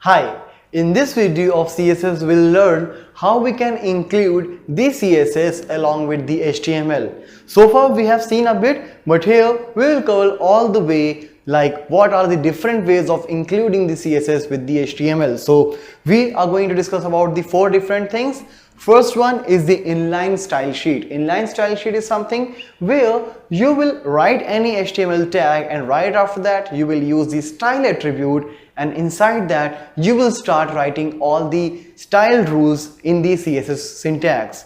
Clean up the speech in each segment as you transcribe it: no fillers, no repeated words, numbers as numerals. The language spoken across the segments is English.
Hi, in this video of CSS we'll learn how we can include the CSS along with the HTML. So far we have seen a bit, but here we will cover all the way like what are the different ways of including the CSS with the HTML. So we are going to discuss about the 4 different things. First one is the inline style sheet. Inline style sheet is something where you will write any HTML tag and right after that you will use the style attribute, and inside that you will start writing all the style rules in the CSS syntax.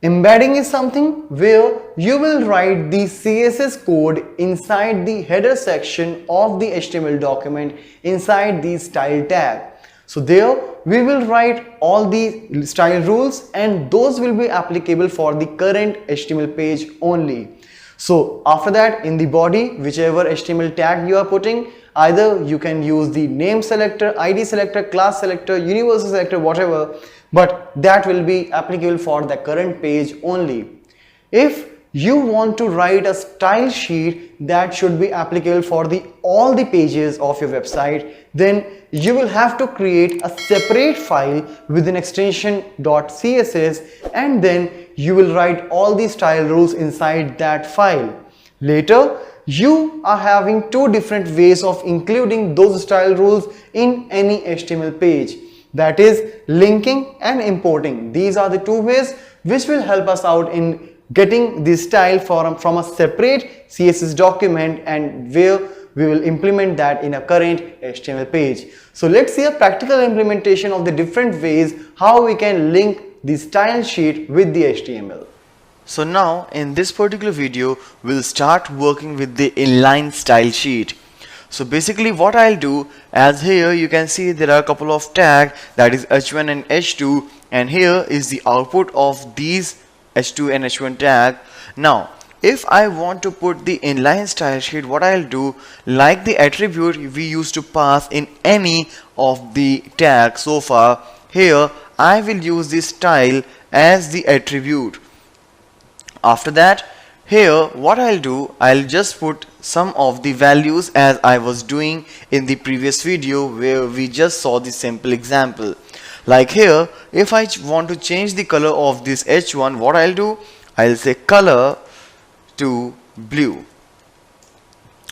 Embedding is something where you will write the CSS code inside the header section of the HTML document inside the style tag. So there we will write all the style rules and those will be applicable for the current HTML page only. So after that, in the body, whichever HTML tag you are putting, either you can use the name selector, ID selector, class selector, universal selector, whatever, but that will be applicable for the current page only. If you want to write a style sheet that should be applicable for all the pages of your website, then you will have to create a separate file with an extension .css, and then you will write all the style rules inside that file. Later, you are having 2 different ways of including those style rules in any HTML page. That is linking and importing. These are the 2 ways which will help us out in getting the style from a separate CSS document and where we will implement that in a current HTML page. So let's see a practical implementation of the different ways how we can link the style sheet with the HTML. So now in this particular video we'll start working with the inline style sheet. So basically what I'll do, as here you can see there are a couple of tags, that is h1 and h2, and here is the output of these h2 and h1 tag. Now if I want to put the inline style sheet, what I'll do, like the attribute we used to pass in any of the tags so far, here I will use the style as the attribute. After that, here what I'll do, I'll just put some of the values as I was doing in the previous video where we just saw the simple example. Like here, if I want to change the color of this h1, what I'll do, I'll say color to blue.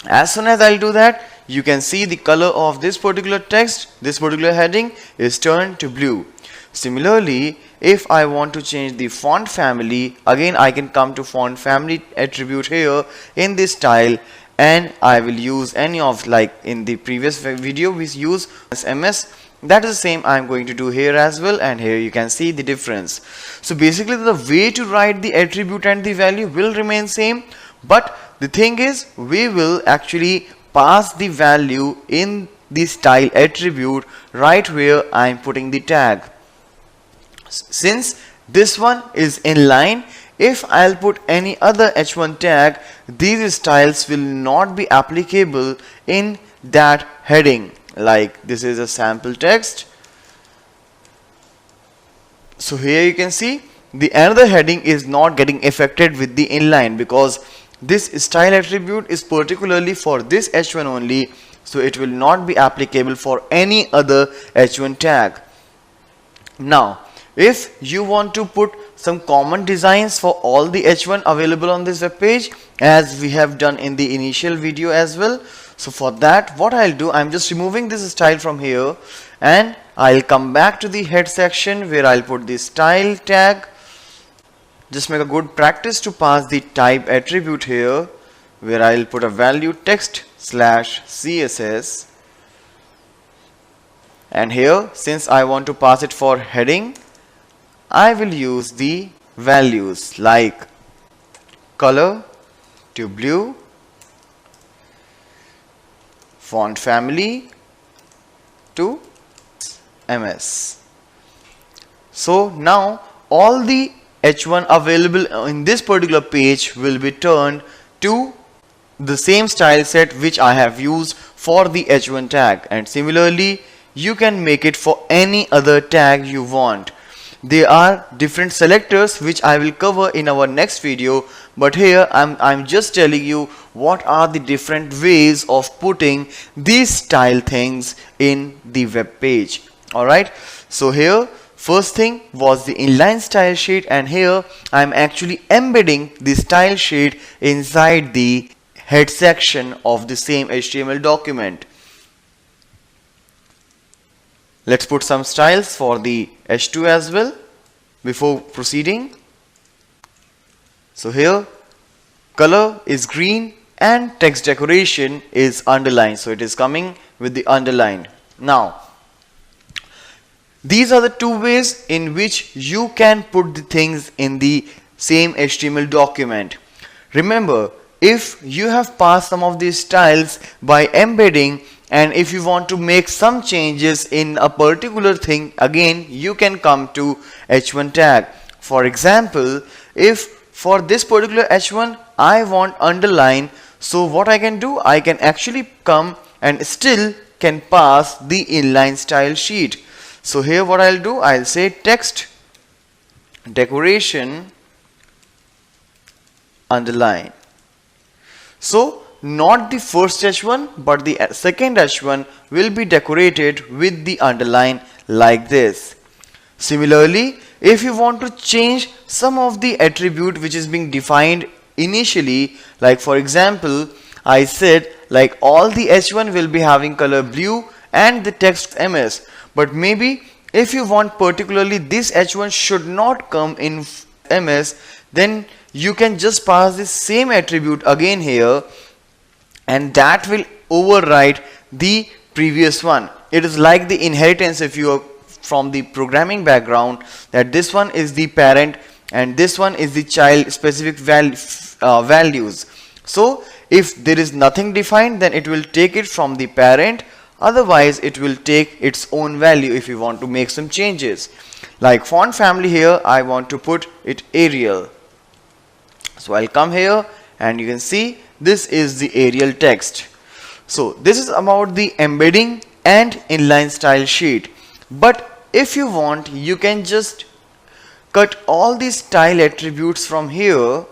As soon as I'll do that, you can see the color of this particular text, this particular heading is turned to blue. Similarly, if I want to change the font family, again I can come to font family attribute here in this style, and I will use any of, like in the previous video we use MS. That is the same I'm going to do here as well, and here you can see the difference. So basically the way to write the attribute and the value will remain same, but the thing is we will actually pass the value in the style attribute right where I'm putting the tag. Since this one is inline, if I'll put any other h1 tag, these styles will not be applicable in that heading. Like this is a sample text. So here you can see the another heading is not getting affected with the inline because this style attribute is particularly for this h1 only, so it will not be applicable for any other h1 tag. Now if you want to put some common designs for all the h1 available on this web page, as we have done in the initial video as well, so for that what I'll do, I'm just removing this style from here and I'll come back to the head section where I'll put the style tag. Just make a good practice to pass the type attribute here where I'll put a value text /CSS, and here since I want to pass it for heading, I will use the values like color to blue, font family to MS. So now all the h1 available in this particular page will be turned to the same style set which I have used for the h1 tag, and similarly you can make it for any other tag you want. there are different selectors which I will cover in our next video, but here I'm just telling you what are the different ways of putting these style things in the web page. Alright, so here first thing was the inline style sheet, and here I'm actually embedding the style sheet inside the head section of the same HTML document. Let's put some styles for the H2 as well before proceeding. So here color is green and text decoration is underlined, so it is coming with the underline. Now these are the two ways in which you can put the things in the same HTML document. Remember, if you have passed some of these styles by embedding, and if you want to make some changes in a particular thing, again you can come to H1 tag. For example, if for this particular H1 I want underline, so what I can do, I can actually come and still can pass the inline style sheet. So here what I'll do, I'll say text decoration underline. So not the first H1 but the second H1 will be decorated with the underline like this. Similarly, if you want to change some of the attribute which is being defined initially, like for example, I said like all the H1 will be having color blue and the text MS, but maybe if you want particularly this H1 should not come in MS, then you can just pass the same attribute again here, and that will override the previous one. It is like the inheritance if you are from the programming background, that this one is the parent and this one is the child specific values. So if there is nothing defined, then it will take it from the parent, otherwise it will take its own value if you want to make some changes. Like font family, here I want to put it Arial, so I'll come here and you can see this is the Arial text. So this is about the embedding and inline style sheet. But if you want, you can just cut all these style attributes from here,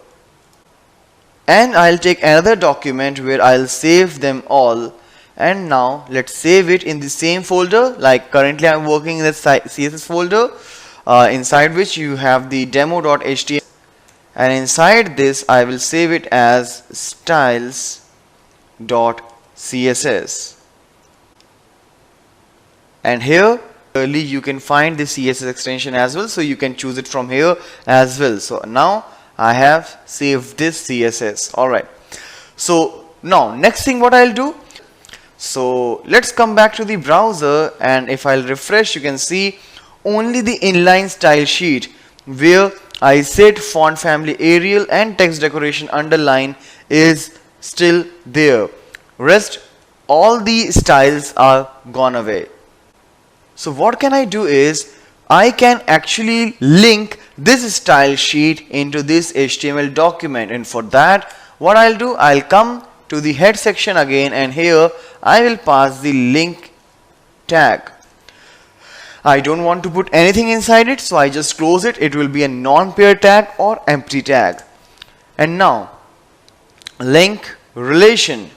and I'll take another document where I'll save them all. And now let's save it in the same folder. Like currently I'm working in the CSS folder, inside which you have the demo.html, and inside this I will save it as styles.css, and here you can find the CSS extension as well, so you can choose it from here as well. So now I have saved this CSS. Alright, so now next thing what I'll do, so let's come back to the browser, and if I'll refresh, you can see only the inline style sheet where I said font family Arial and text decoration underline is still there. Rest all the styles are gone away. So what can I do is, I can actually link this style sheet into this HTML document, and for that what I'll do, I'll come to the head section again, and here I will pass the link tag. I don't want to put anything inside it, so I just close it. It will be a non-pair tag or empty tag. And now link relation.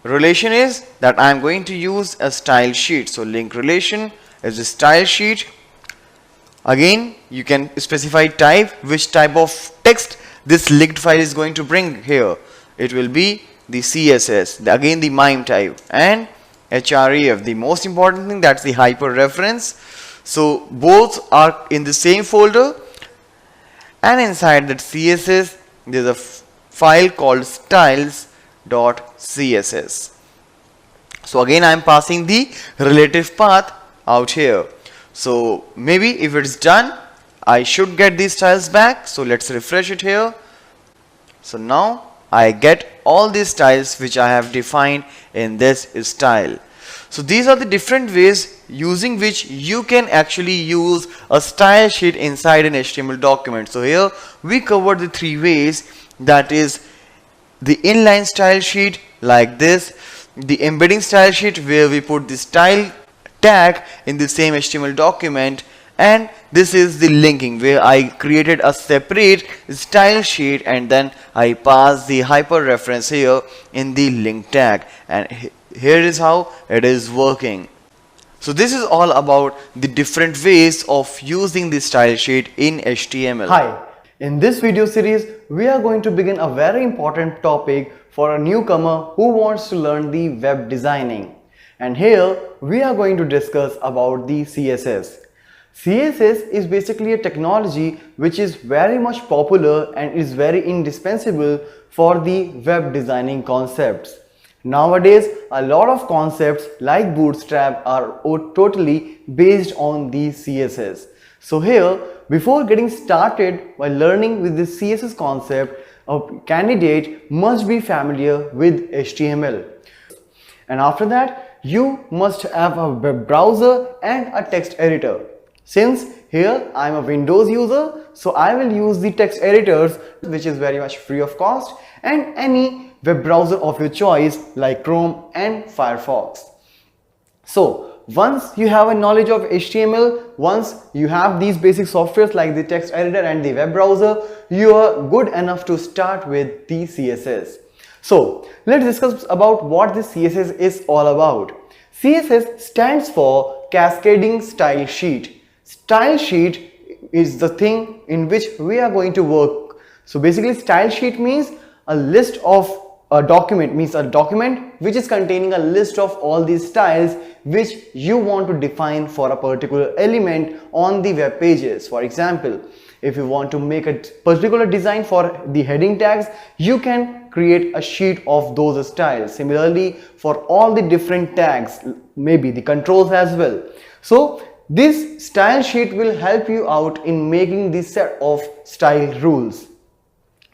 Relation is that I am going to use a style sheet. So link relation is a style sheet. Again, you can specify type, which type of text this linked file is going to bring here. It will be the CSS, again the MIME type, and href, the most important thing, that's the hyper reference. So both are in the same folder, and inside that CSS there's a file called styles.css. So again I am passing the relative path out here. So maybe if it's done, I should get these styles back. So let's refresh it here. So now I get all these styles which I have defined in this style. So these are the different ways using which you can actually use a style sheet inside an HTML document. So here we covered the three ways, that is the inline style sheet like this, the embedding style sheet where we put the style tag in the same HTML document, And this is the linking, where I created a separate style sheet and then I pass the hyper reference here in the link tag, and here is how it is working. So this is all about the different ways of using the style sheet in HTML. Hi, in this video series we are going to begin a very important topic for a newcomer who wants to learn the web designing. And here we are going to discuss about the CSS. CSS is basically a technology which is very much popular and is very indispensable for the web designing concepts. Nowadays, a lot of concepts like Bootstrap are totally based on the CSS. So here, before getting started while learning with the CSS concept, a candidate must be familiar with HTML. And after that, you must have a web browser and a text editor. Since here I am a Windows user, so I will use the text editors, which is very much free of cost, and any web browser of your choice like Chrome and Firefox. So once you have a knowledge of HTML, once you have these basic softwares like the text editor and the web browser, you are good enough to start with the CSS. So let's discuss about what this CSS is all about. CSS stands for Cascading Style Sheet. Style sheet is the thing in which we are going to work. So basically style sheet means a list of a document, means a document which is containing a list of all these styles which you want to define for a particular element on the web pages. For example, if you want to make a particular design for the heading tags, you can create a sheet of those styles. Similarly, for all the different tags, maybe the controls as well. So this style sheet will help you out in making this set of style rules.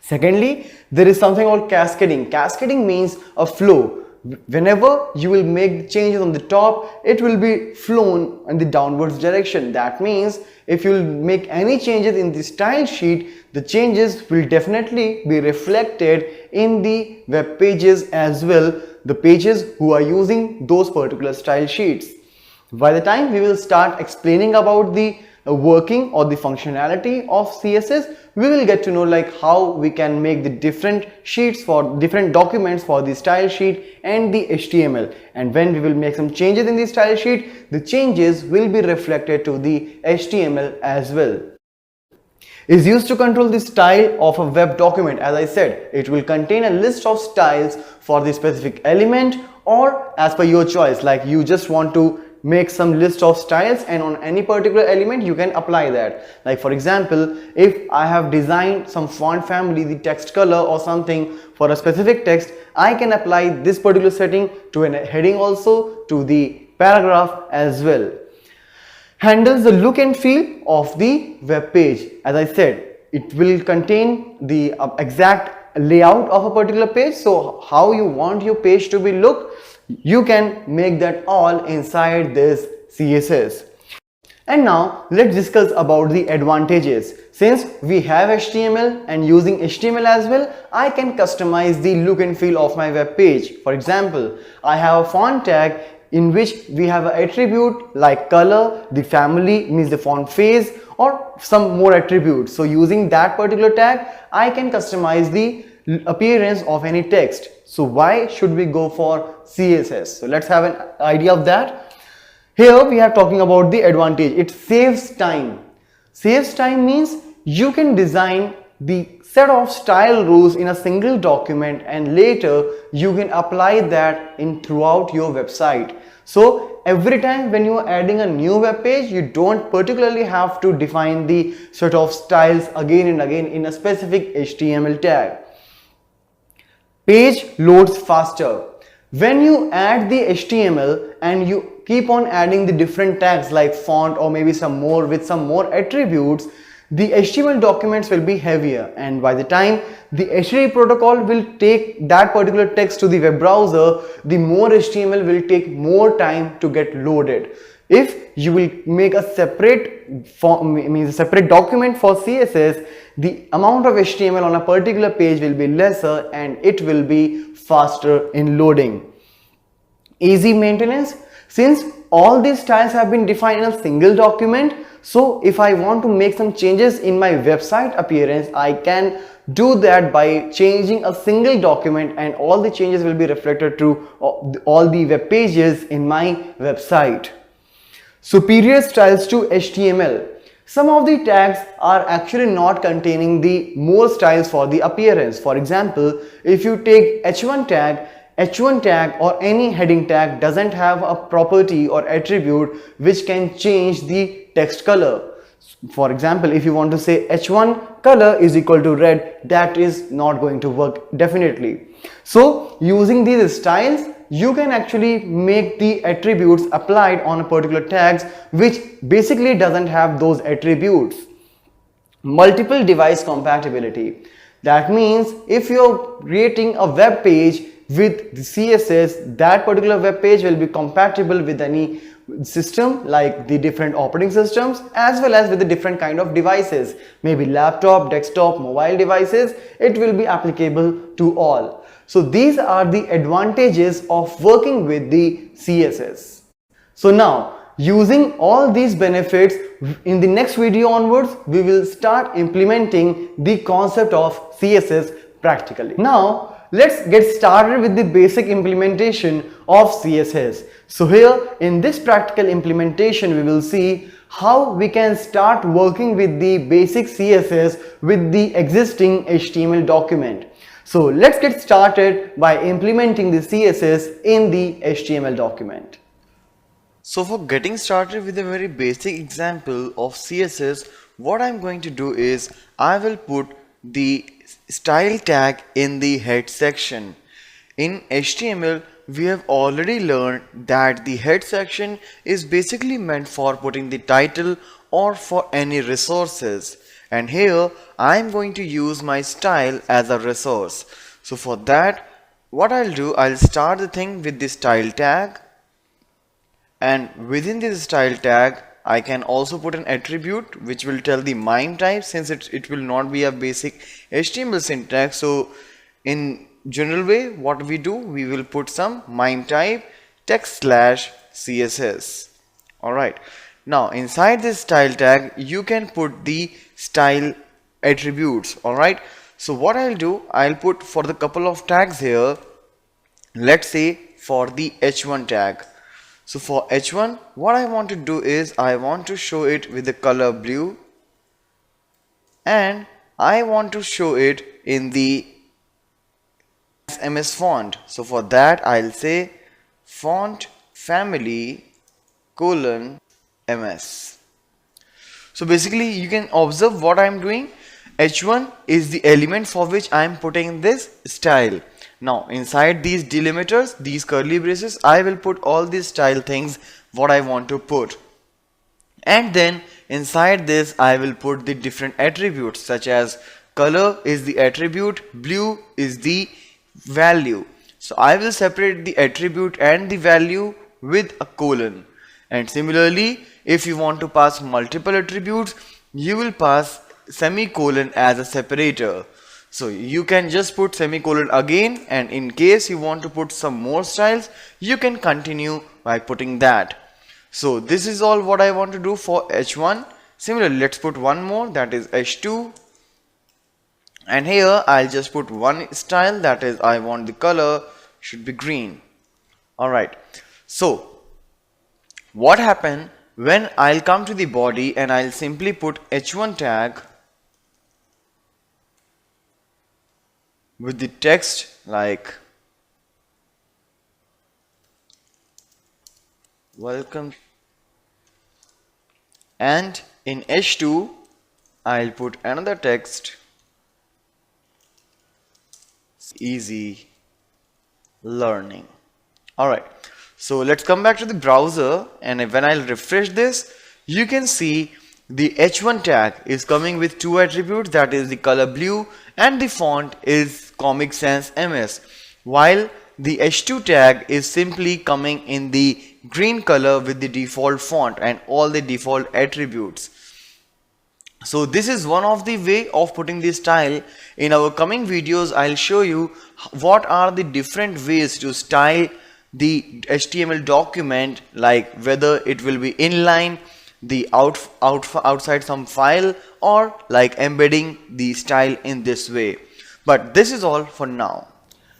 Secondly, there is something called cascading. Cascading means a flow. Whenever you will make changes on the top, it will be flown in the downwards direction. That means if you will make any changes in the style sheet, the changes will definitely be reflected in the web pages as well, the pages who are using those particular style sheets. By the time we will start explaining about the working or the functionality of CSS, we will get to know like how we can make the different sheets for different documents for the style sheet and the HTML. And when we will make some changes in the style sheet, the changes will be reflected to the HTML as well. Is used to control the style of a web document. As I said, it will contain a list of styles for the specific element, or as per your choice, like you just want to make some list of styles and on any particular element you can apply that. Like for example, if I have designed some font family, the text color or something for a specific text, I can apply this particular setting to a heading, also to the paragraph as well. Handles the look and feel of the web page. As I said, it will contain the exact layout of a particular page. So how you want your page to be look, you can make that all inside this CSS. And now let's discuss about the advantages. Since we have HTML and using HTML as well, I can customize the look and feel of my web page. For example, I have a font tag in which we have an attribute like color, the family means the font face, or some more attributes. So using that particular tag, I can customize the appearance of any text. So why should we go for CSS? So let's have an idea of that. Here we are talking about the advantage. It saves time. Saves time means you can design the set of style rules in a single document and later you can apply that in throughout your website. So every time when you are adding a new web page, you don't particularly have to define the set of styles again and again in a specific HTML tag. Page loads faster. When you add the HTML and you keep on adding the different tags like font or maybe some more with some more attributes, the HTML documents will be heavier, and by the time the HTTP protocol will take that particular text to the web browser, the more HTML will take more time to get loaded. If you will make a separate document for CSS, the amount of HTML on a particular page will be lesser and it will be faster in loading. Easy maintenance. Since all these styles have been defined in a single document, So if I want to make some changes in my website appearance, I can do that by changing a single document, and all the changes will be reflected to all the web pages in my website. Superior styles to HTML. Some of the tags are actually not containing the more styles for the appearance. For example, if you take H1 tag or any heading tag doesn't have a property or attribute which can change the text color. For example, if you want to say H1 color is equal to red, that is not going to work definitely. So using these styles, you can actually make the attributes applied on a particular tags which basically doesn't have those attributes. Multiple device compatibility. That means if you're creating a web page with the CSS, that particular web page will be compatible with any system like the different operating systems as well as with the different kind of devices, maybe laptop, desktop, mobile devices. It will be applicable to all. So these are the advantages of working with the CSS. So now, using all these benefits, in the next video onwards, we will start implementing the concept of CSS practically. Now, let's get started with the basic implementation of CSS. So here in this practical implementation, we will see how we can start working with the basic CSS with the existing HTML document. So let's get started by implementing the CSS in the HTML document. So for getting started with a very basic example of CSS, what I'm going to do is I will put the style tag in the head section. In HTML, we have already learned that the head section is basically meant for putting the title or for any resources. And here I am going to use my style as a resource. So for that, what I'll do, I'll start the thing with the style tag, and within this style tag I can also put an attribute which will tell the MIME type, since it will not be a basic HTML syntax. So in general way, what we do, we will put some MIME type text/CSS. Alright. Now inside this style tag you can put the style attributes. Alright, so what I'll do, I'll put for the couple of tags here, let's say for the H1 tag. So for H1, what I want to do is I want to show it with the color blue, and I want to show it in the MS font. So for that I'll say font family :MS. So basically you can observe what I am doing. H1 is the element for which I am putting this style. Now inside these delimiters, these curly braces, I will put all these style things what I want to put. And then inside this I will put the different attributes, such as color is the attribute, blue is the value. So I will separate the attribute and the value with a colon. And similarly, if you want to pass multiple attributes, you will pass semicolon as a separator. So you can just put semicolon again, and in case you want to put some more styles, you can continue by putting that. So this is all what I want to do for H1. Similarly, let's put one more, that is H2. And here I'll just put one style, that is I want the color should be green. Alright, so what happened when I'll come to the body and I'll simply put H1 tag with the text like welcome, and in H2 I'll put another text easy learning. Alright, so let's come back to the browser, and when I'll refresh this, you can see the H1 tag is coming with two attributes, that is the color blue and the font is Comic Sans MS, while the H2 tag is simply coming in the green color with the default font and all the default attributes. So this is one of the way of putting this style. In our coming videos, I'll show you what are the different ways to style the HTML document, like whether it will be inline, the outside some file or like embedding the style in this way. But this is all for now.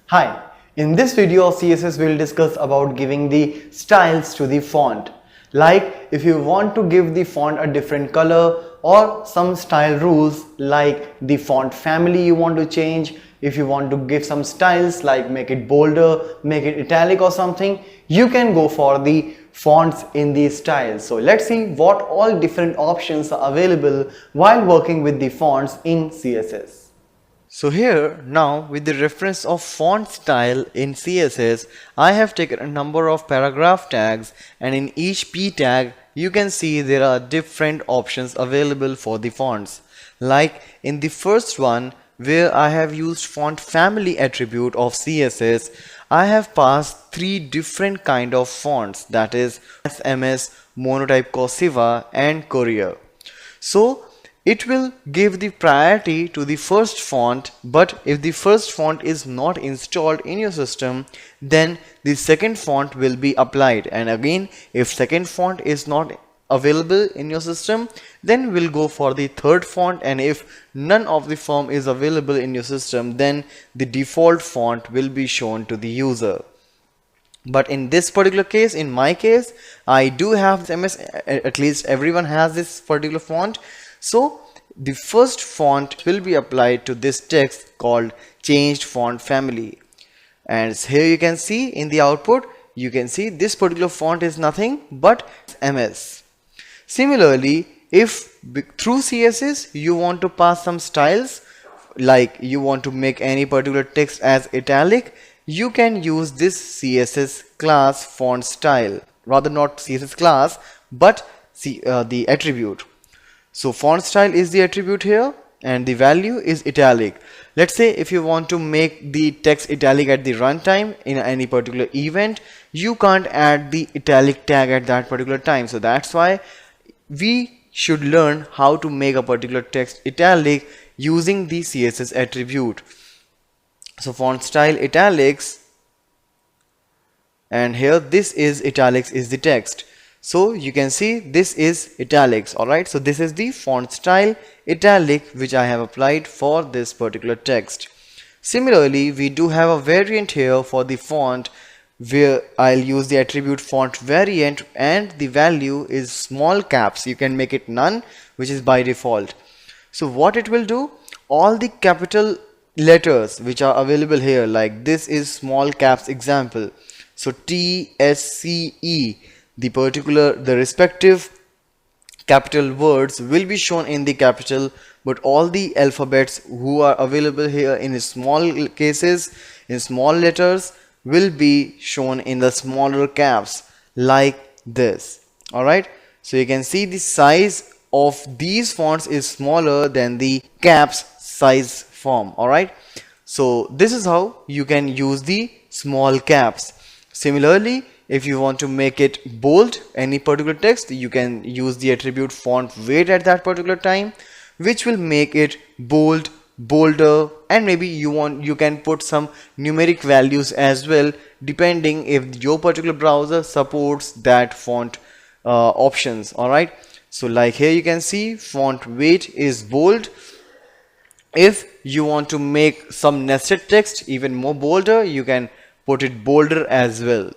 Hi, in this video of CSS we'll discuss about giving the styles to the font. Like if you want to give the font a different color or some style rules like the font family you want to change, if you want to give some styles like make it bolder, make it italic or something, you can go for the fonts in these styles. So let's see what all different options are available while working with the fonts in CSS. So here now with the reference of font style in CSS, I have taken a number of paragraph tags, and in each P tag you can see there are different options available for the fonts. Like in the first one where I have used font family attribute of CSS, I have passed three different kind of fonts, that is SMS, Monotype Cursiva and Courier. So it will give the priority to the first font, but if the first font is not installed in your system, then the second font will be applied. And again, if second font is not available in your system, then we'll go for the third font, and if none of the form is available in your system, then the default font will be shown to the user. But in this particular case, in my case, I do have MS, at least everyone has this particular font. So the first font will be applied to this text called changed font family. And here you can see in the output, you can see this particular font is nothing but MS. Similarly, if through CSS you want to pass some styles, like you want to make any particular text as italic, you can use this CSS class font style, rather not CSS class but the attribute. So font style is the attribute here and the value is italic. Let's say if you want to make the text italic at the runtime in any particular event, you can't add the italic tag at that particular time. So that's why we should learn how to make a particular text italic using the CSS attribute. So font style italics, and here this is italics is the text. So you can see this is italics. Alright, so this is the font style italic which I have applied for this particular text. Similarly, we do have a variant here for the font where I'll use the attribute font variant, and the value is small caps. You can make it none, which is by default. So what it will do, all the capital letters which are available here, like this is small caps example. So TSCE, the respective capital words will be shown in the capital, but all the alphabets who are available here in small cases, in small letters, will be shown in the smaller caps like this. Alright, so you can see the size of these fonts is smaller than the caps size form. Alright, so this is how you can use the small caps. Similarly, if you want to make it bold, any particular text, you can use the attribute font weight at that particular time, which will make it bold, bolder, and maybe you can put some numeric values as well, depending if your particular browser supports that font options. Alright, so like here you can see font weight is bold. If you want to make some nested text even more bolder, you can put it bolder as well.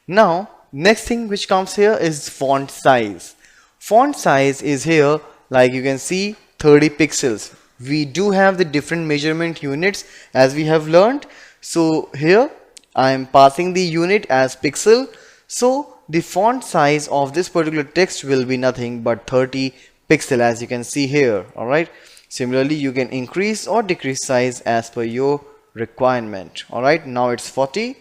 Now next thing which comes here is font size. Font size is here, like you can see 30 pixels. We do have the different measurement units as we have learned. So here I am passing the unit as pixel. So the font size of this particular text will be nothing but 30 pixel, as you can see here. Alright, similarly you can increase or decrease size as per your requirement. Alright, now it's 40.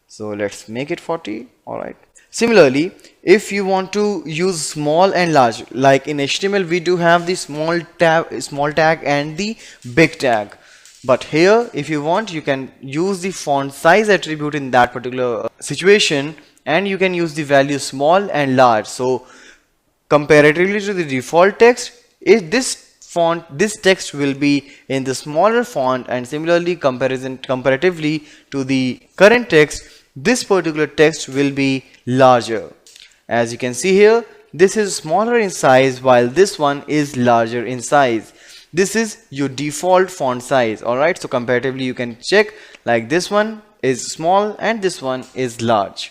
So let's make it 40. Alright. Similarly, if you want to use small and large, like in HTML we do have the small tag and the big tag. But here if you want, you can use the font size attribute in that particular situation, and you can use the value small and large. So comparatively to the default text, if this text will be in the smaller font, and similarly comparatively to the current text, this particular text will be larger. As you can see here, this is smaller in size while this one is larger in size. This is your default font size. Alright, so comparatively you can check, like this one is small and this one is large.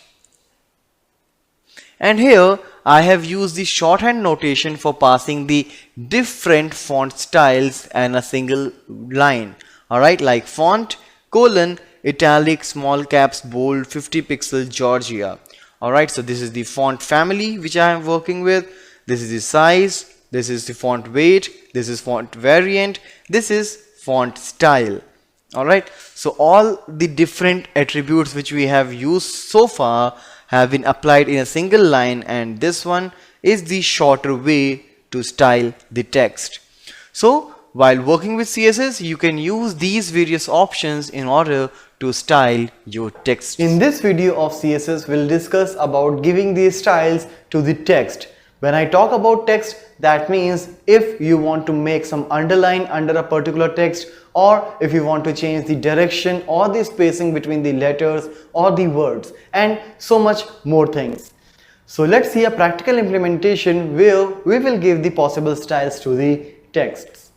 And here I have used the shorthand notation for passing the different font styles and a single line. Alright, like font, colon, italic, small caps, bold, 50 pixel, Georgia. Alright, so this is the font family which I am working with. This is the size, this is the font weight, this is font variant, this is font style. Alright, so all the different attributes which we have used so far have been applied in a single line, and this one is the shorter way to style the text. So while working with CSS, you can use these various options in order to style your text. In this video of CSS, we'll discuss about giving these styles to the text. When I talk about text, that means if you want to make some underline under a particular text, or if you want to change the direction or the spacing between the letters or the words, and so much more things. So let's see a practical implementation where we will give the possible styles to the texts.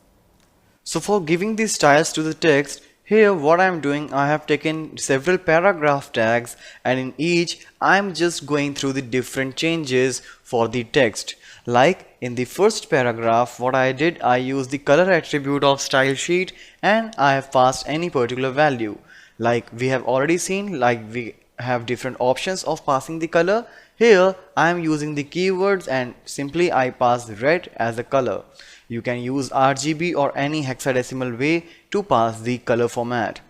So for giving these styles to the text, here what I am doing, I have taken several paragraph tags, and in each I am just going through the different changes for the text. Like in the first paragraph, what I did, I used the color attribute of style sheet and I have passed any particular value. Like we have already seen, like we have different options of passing the color. Here I am using the keywords and simply I pass red as a color. You can use RGB or any hexadecimal way to pass the color format.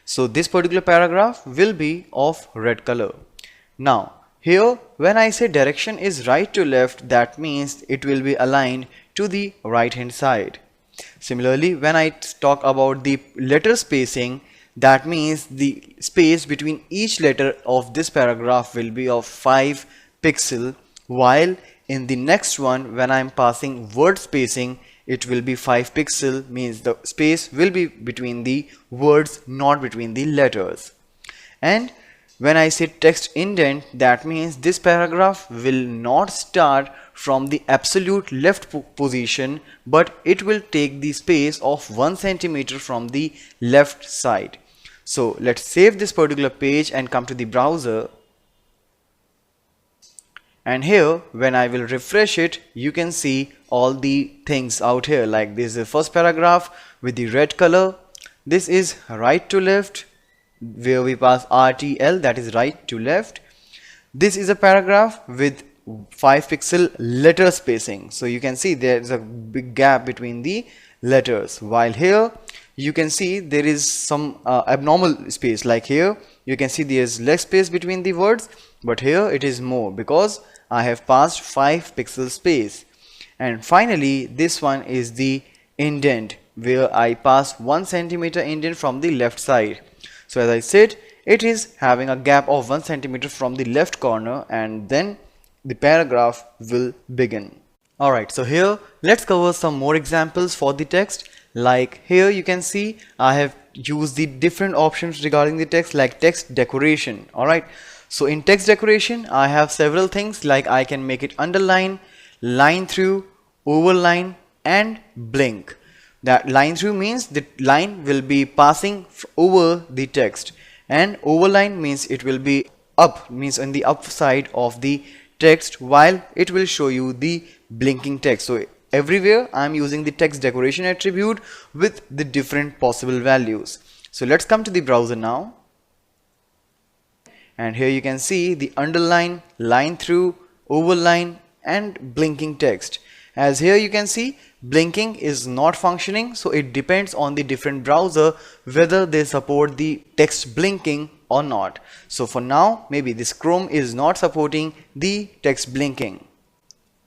So this particular paragraph will be of red color. Now here when I say direction is right to left, that means it will be aligned to the right hand side. Similarly, when I talk about the letter spacing, that means the space between each letter of this paragraph will be of 5 pixel, while in the next one when I am passing word spacing, it will be 5 pixel, means the space will be between the words, not between the letters. And when I say text indent, that means this paragraph will not start from the absolute left position, but it will take the space of 1 centimeter from the left side. So let's save this particular page and come to the browser. And here when I will refresh it, you can see all the things out here. Like this is the first paragraph with the red color. This is right to left, where we pass RTL, that is right to left. This is a paragraph with 5 pixel letter spacing, so you can see there is a big gap between the letters, while here you can see there is some abnormal space. Like here you can see there is less space between the words, but here it is more because I have passed 5 pixel space. And finally this one is the indent, where I pass 1 centimeter indent from the left side. So as I said, it is having a gap of 1 centimeter from the left corner, and then the paragraph will begin. Alright, so here let's cover some more examples for the text. Like here you can see I have used the different options regarding the text, like text decoration. Alright, so in text decoration I have several things, like I can make it underline, line through, overline and blink. That line through means the line will be passing over the text, and overline means it will be up, means on the upside of the text, while it will show you the blinking text. So everywhere I am using the text decoration attribute with the different possible values. So let's come to the browser now, and here you can see the underline, line through, overline and blinking text. As here you can see blinking is not functioning, so it depends on the different browser whether they support the text blinking or not. So for now maybe this Chrome is not supporting the text blinking.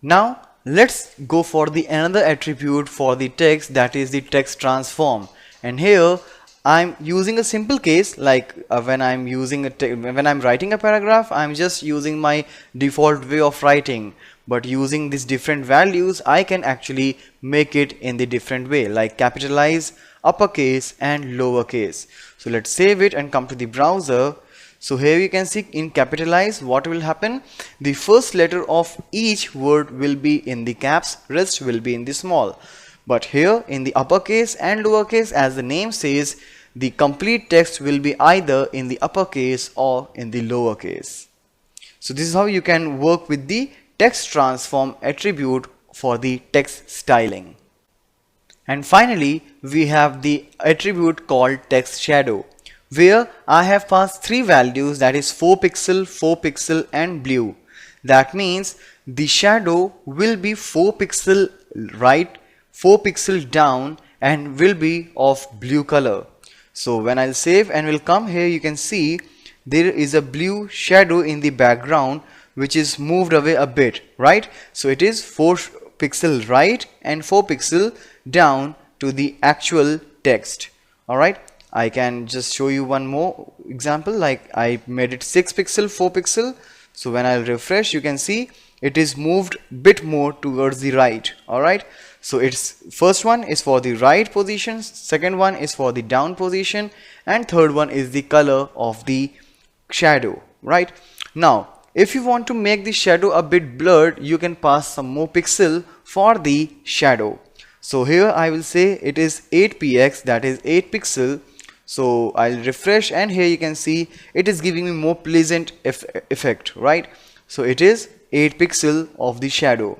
Now let's go for the another attribute for the text, that is the text transform. And here I'm using a simple case, like when I'm writing a paragraph, I'm just using my default way of writing, but using these different values I can actually make it in the different way, like capitalize, uppercase and lowercase. So let's save it and come to the browser. So here you can see in capitalize what will happen. The first letter of each word will be in the caps, rest will be in the small. But here in the uppercase and lowercase, as the name says, the complete text will be either in the uppercase or in the lowercase. So this is how you can work with the text transform attribute for the text styling. And finally, we have the attribute called text shadow, where I have passed three values, that is 4 pixel, 4 pixel and blue. That means the shadow will be 4 pixel right, 4 pixel down and will be of blue color. So when I'll save and will come here, you can see there is a blue shadow in the background which is moved away a bit, right? So it is 4 pixel right and 4 pixel down to the actual text. Alright, I can just show you one more example, like I made it 6 pixel, 4 pixel. So when I'll refresh, you can see it is moved bit more towards the right. Alright, so its first one is for the right position, second one is for the down position, and third one is the color of the shadow, right? Now if you want to make the shadow a bit blurred, you can pass some more pixel for the shadow. So here I will say it is 8px, that is 8 pixel. So I'll refresh and here you can see it is giving me more pleasant effect, right? So it is 8 pixel of the shadow.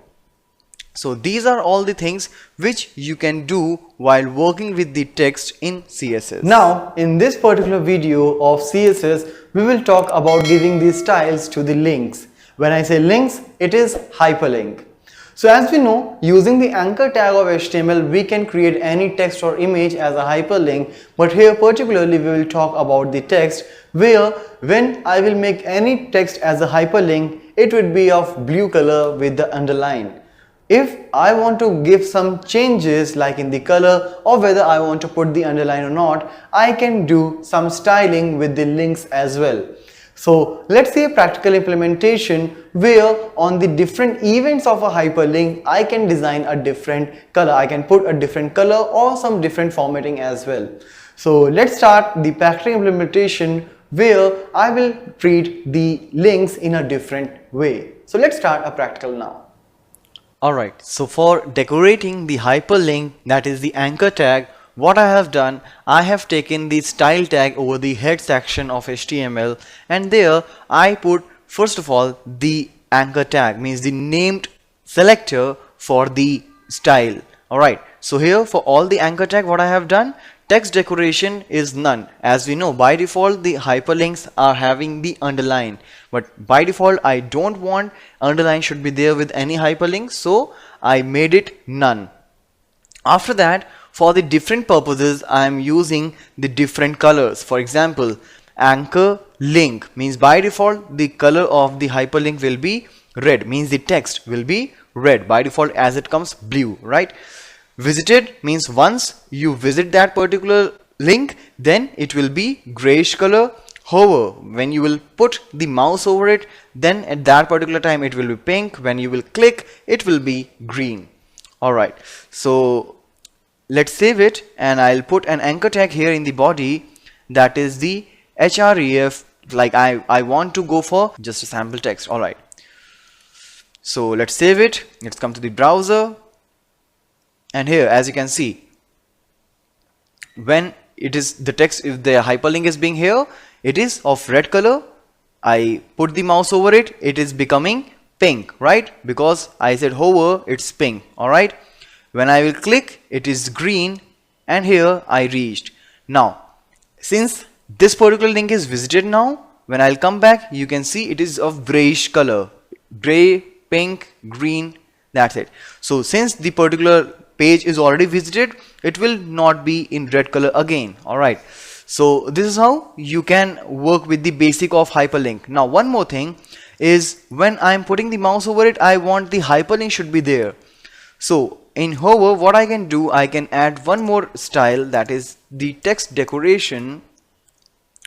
So these are all the things which you can do while working with the text in CSS. Now in this particular video of CSS, we will talk about giving these styles to the links. When I say links, it is hyperlink. So as we know, using the anchor tag of HTML, we can create any text or image as a hyperlink, but here particularly we will talk about the text, where when I will make any text as a hyperlink, it would be of blue color with the underline. If I want to give some changes like in the color or whether I want to put the underline or not, I can do some styling with the links as well. So let's see a practical implementation where on the different events of a hyperlink, I can design a different color. I can put a different color or some different formatting as well. So let's start the practical implementation where I will treat the links in a different way. So let's start a practical now. Alright, so for decorating the hyperlink, that is the anchor tag, what I have done, I have taken the style tag over the head section of HTML, and there I put first of all the anchor tag, means the named selector for the style. Alright, so here for all the anchor tag, what I have done, text decoration is none. As we know, by default the hyperlinks are having the underline, but by default I don't want underline should be there with any hyperlink, so I made it none. After that, for the different purposes, I am using the different colors. For example, anchor link means by default the color of the hyperlink will be red, means the text will be red by default as it comes blue, right? Visited means once you visit that particular link, then it will be grayish color. However, when you will put the mouse over it, then at that particular time it will be pink. When you will click, it will be green. Alright, so let's save it and I'll put an anchor tag here in the body, that is the href, like I want to go for just a sample text. Alright, so let's save it. Let's come to the browser. And here, as you can see, when it is the text, if the hyperlink is being here, it is of red color. I put the mouse over it, it is becoming pink, right? Because I said hover, it's pink. Alright, when I will click, it is green, and here I reached. Now, since this particular link is visited now, when I'll come back, you can see it is of grayish color, gray, pink, green, that's it. So since the particular page is already visited, it will not be in red color again. Alright, so this is how you can work with the basic of hyperlink. Now one more thing is, when I am putting the mouse over it, I want the hyperlink should be there. So in hover, what I can do, I can add one more style, that is the text decoration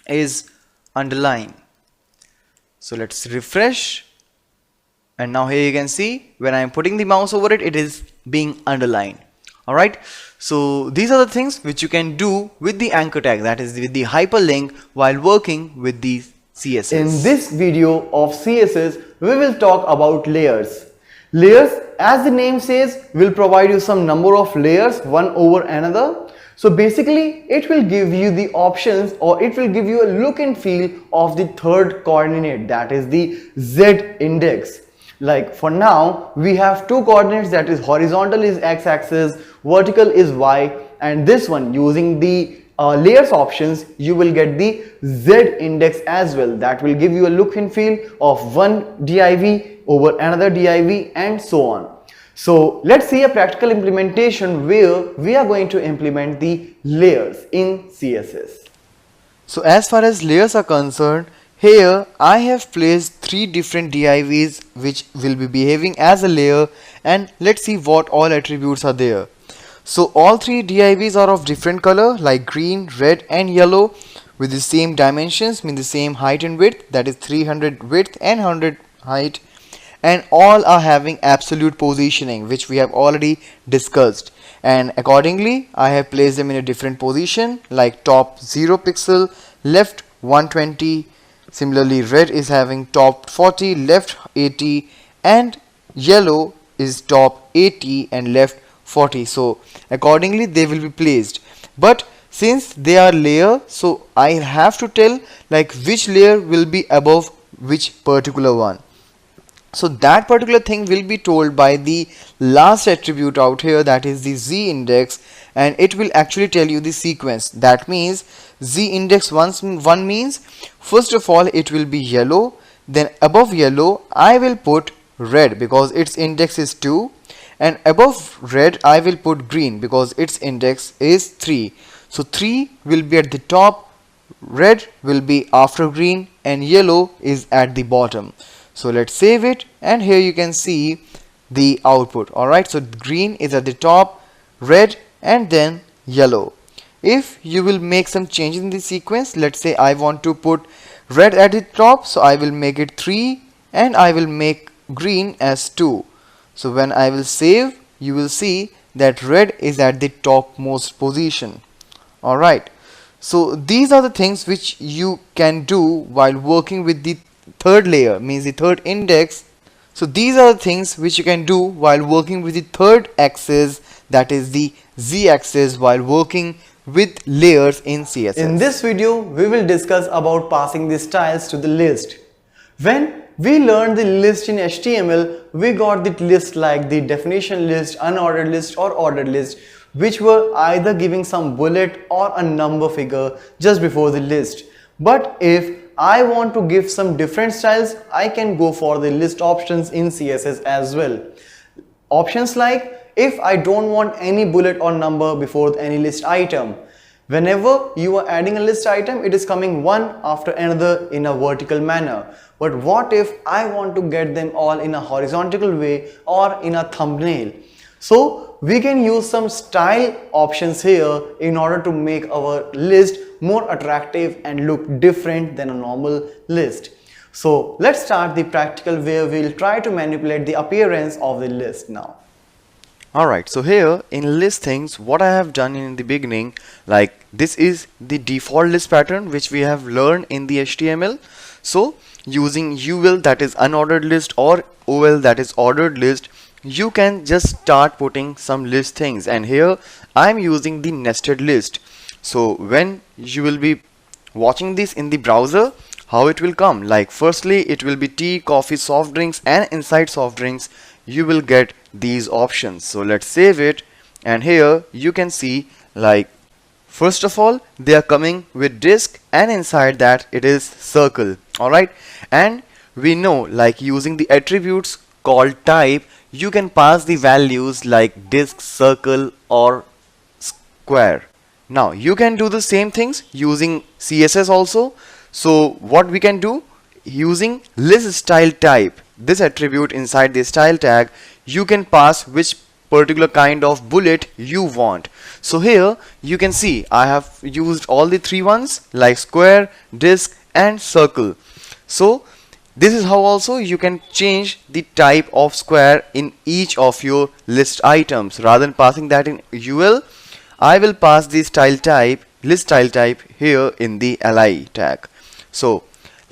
is underline. So let's refresh, and now here you can see when I am putting the mouse over it, it is being underlined. Alright, so these are the things which you can do with the anchor tag, that is with the hyperlink, while working with the CSS. In this video of CSS, we will talk about layers. Layers, as the name says, will provide you some number of layers one over another. So basically, it will give you the options, or it will give you a look and feel of the third coordinate, that is the Z index. Like for now, we have two coordinates, that is horizontal is x-axis, vertical is y, and this one using the layers options, you will get the Z index as well. That will give you a look and feel of one div over another div and so on. So let's see a practical implementation where we are going to implement the layers in CSS. So as far as layers are concerned, here I have placed three different divs which will be behaving as a layer, and let's see what all attributes are there. So all three divs are of different color like green, red and yellow, with the same dimensions, mean the same height and width, that is 300 width and 100 height, and all are having absolute positioning, which we have already discussed, and accordingly I have placed them in a different position, like top 0 pixel, left 120. Similarly, red is having top 40, left 80, and yellow is top 80 and left 40. So accordingly they will be placed, but since they are layer, so I have to tell like which layer will be above which particular one. So that particular thing will be told by the last attribute out here, that is the Z index, and it will actually tell you the sequence. That means Z index 1 means first of all it will be yellow, then above yellow I will put red because its index is 2, and above red I will put green because its index is 3. So 3 will be at the top, red will be after green, and yellow is at the bottom. So let's save it, and here you can see the output. Alright, so green is at the top, red and then yellow. If you will make some changes in the sequence, let's say I want to put red at the top, so I will make it 3 and I will make green as 2. So when I will save, you will see that red is at the topmost position. Alright, so these are the things which you can do while working with the third layer, means the third index. So these are the things which you can do while working with the third axis, that is the Z axis, while working with layers in CSS. In this video, we will discuss about passing the styles to the list. When we learned the list in HTML, we got the list like the definition list, unordered list or ordered list, which were either giving some bullet or a number figure just before the list. But if I want to give some different styles, I can go for the list options in CSS as well. Options like, if I don't want any bullet or number before any list item. Whenever you are adding a list item, it is coming one after another in a vertical manner. But what if I want to get them all in a horizontal way or in a thumbnail? So we can use some style options here in order to make our list more attractive and look different than a normal list. So let's start the practical where we'll try to manipulate the appearance of the list now. Alright, so here in list things, what I have done in the beginning, like this is the default list pattern which we have learned in the HTML. So using UL, that is unordered list, or OL, that is ordered list, you can just start putting some list things, and here I am using the nested list. So when you will be watching this in the browser, how it will come, like firstly it will be tea, coffee, soft drinks, and inside soft drinks you will get these options. So let's save it, and here you can see like first of all they are coming with disk, and inside that it is circle. Alright, and we know like using the attributes called type, you can pass the values like disk, circle or square. Now you can do the same things using CSS also. So what we can do, using list style type, this attribute inside the style tag, you can pass which particular kind of bullet you want. So here you can see I have used all the three ones like square, disk and circle. So this is how also you can change the type of square in each of your list items. Rather than passing that in UL, I will pass the style type, list style type here in the li tag. So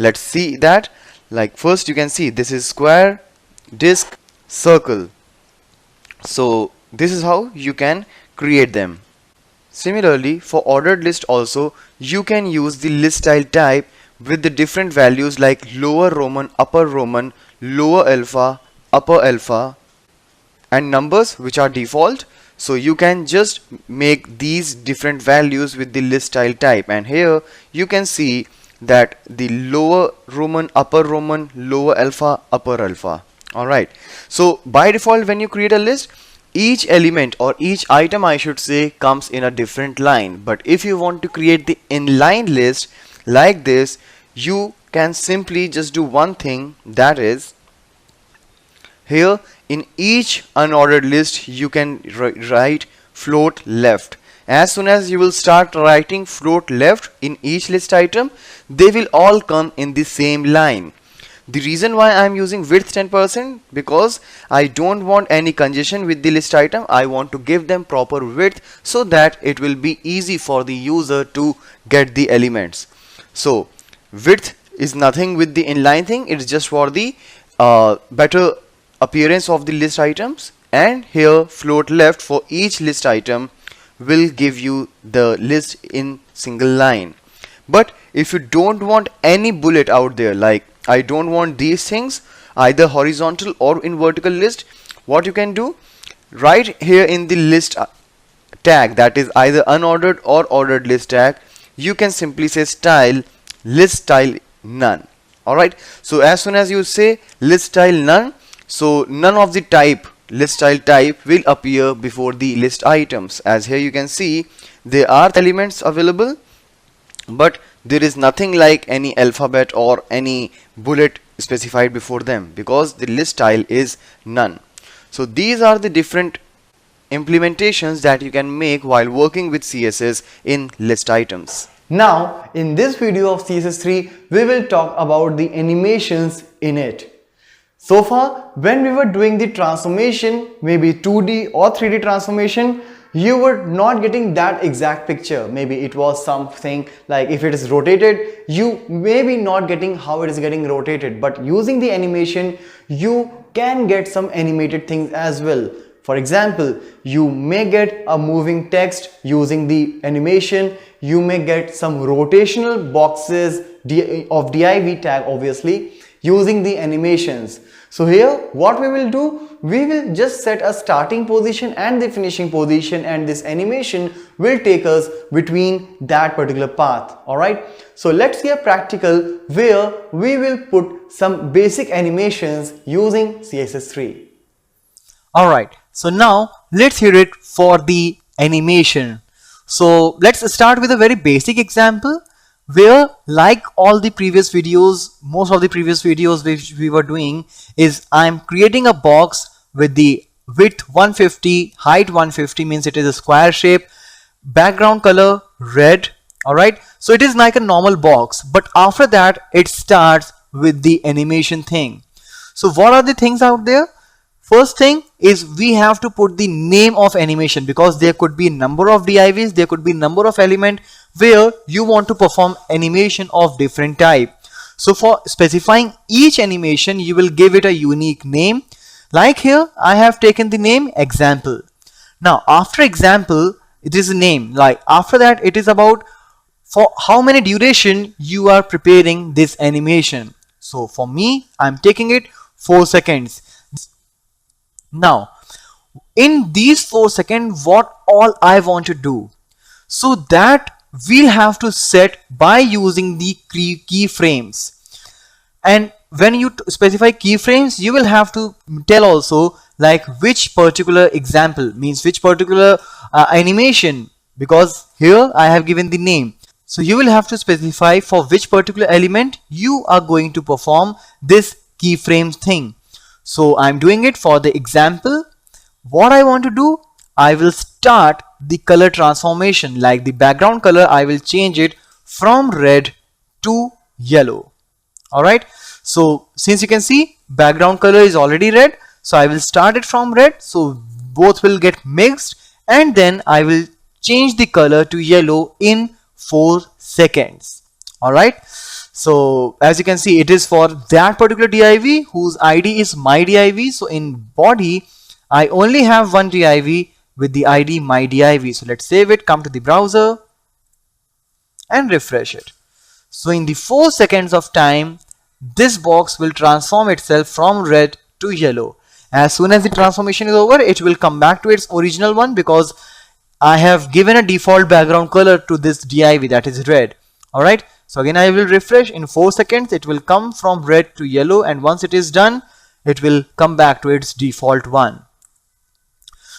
Let's see that. Like first you can see this is square, disc, circle. So this is how you can create them. Similarly, for ordered list also, you can use the list style type with the different values like lower Roman, upper Roman, lower alpha, upper alpha, and numbers which are default. So you can just make these different values with the list style type, and here you can see that the lower Roman, upper Roman, lower alpha, upper alpha. Alright, so by default when you create a list, each element or each item I should say comes in a different line. But if you want to create the inline list like this, you can simply just do one thing, that is here in each unordered list you can write float left. As soon as you will start writing float left in each list item, they will all come in the same line. The reason why I am using width 10% because I don't want any congestion with the list item. I want to give them proper width so that it will be easy for the user to get the elements. So width is nothing with the inline thing, it's just for the better appearance of the list items, and here float left for each list item will give you the list in single line. But if you don't want any bullet out there, like I don't want these things either horizontal or in vertical list, what you can do, right here in the list tag, that is either unordered or ordered list tag, you can simply say style list style none. Alright, so as soon as you say list style none, so none of the type list style type will appear before the list items. As here you can see there are elements available, but there is nothing like any alphabet or any bullet specified before them because the list style is none. So these are the different implementations that you can make while working with CSS in list items. Now in this video of CSS3 we will talk about the animations in it. So far when we were doing the transformation, maybe 2D or 3D transformation, you were not getting that exact picture. Maybe it was something like if it is rotated, you may be not getting how it is getting rotated, but using the animation you can get some animated things as well. For example, you may get a moving text using the animation, you may get some rotational boxes of div tag obviously using the animations. So here what we will do, we will just set a starting position and the finishing position, and this animation will take us between that particular path. Alright, so let's see a practical where we will put some basic animations using CSS3. Alright, so now let's hear it for the animation. So let's start with a very basic example where, like all the previous videos, most of the previous videos which we were doing is I'm creating a box with the width 150, height 150, means it is a square shape, background color red. Alright, so it is like a normal box, but after that it starts with the animation thing. So what are the things out there? First thing is we have to put the name of animation, because there could be number of divs, there could be number of element where you want to perform animation of different type. So for specifying each animation you will give it a unique name. Like here I have taken the name example. Now after example it is a name, like after that it is about for how many duration you are preparing this animation. So for me I'm taking it 4 seconds. Now in these 4 seconds what all I want to do, so that we'll have to set by using the keyframes. And when you specify keyframes you will have to tell also like which particular example, means which particular animation, because here I have given the name. So you will have to specify for which particular element you are going to perform this keyframe thing. So I'm doing it for the example. What I want to do, I will start the color transformation, like the background color I will change it from red to yellow. Alright, so since you can see background color is already red, so I will start it from red, so both will get mixed, and then I will change the color to yellow in 4 seconds. Alright, So as you can see, it is for that particular div whose ID is my div. So in body, I only have one div with the ID my div. So let's save it, come to the browser and refresh it. So in the 4 seconds of time, this box will transform itself from red to yellow. As soon as the transformation is over, it will come back to its original one because I have given a default background color to this div, that is red. Alright, so again I will refresh. In 4 seconds it will come from red to yellow, and once it is done, it will come back to its default one.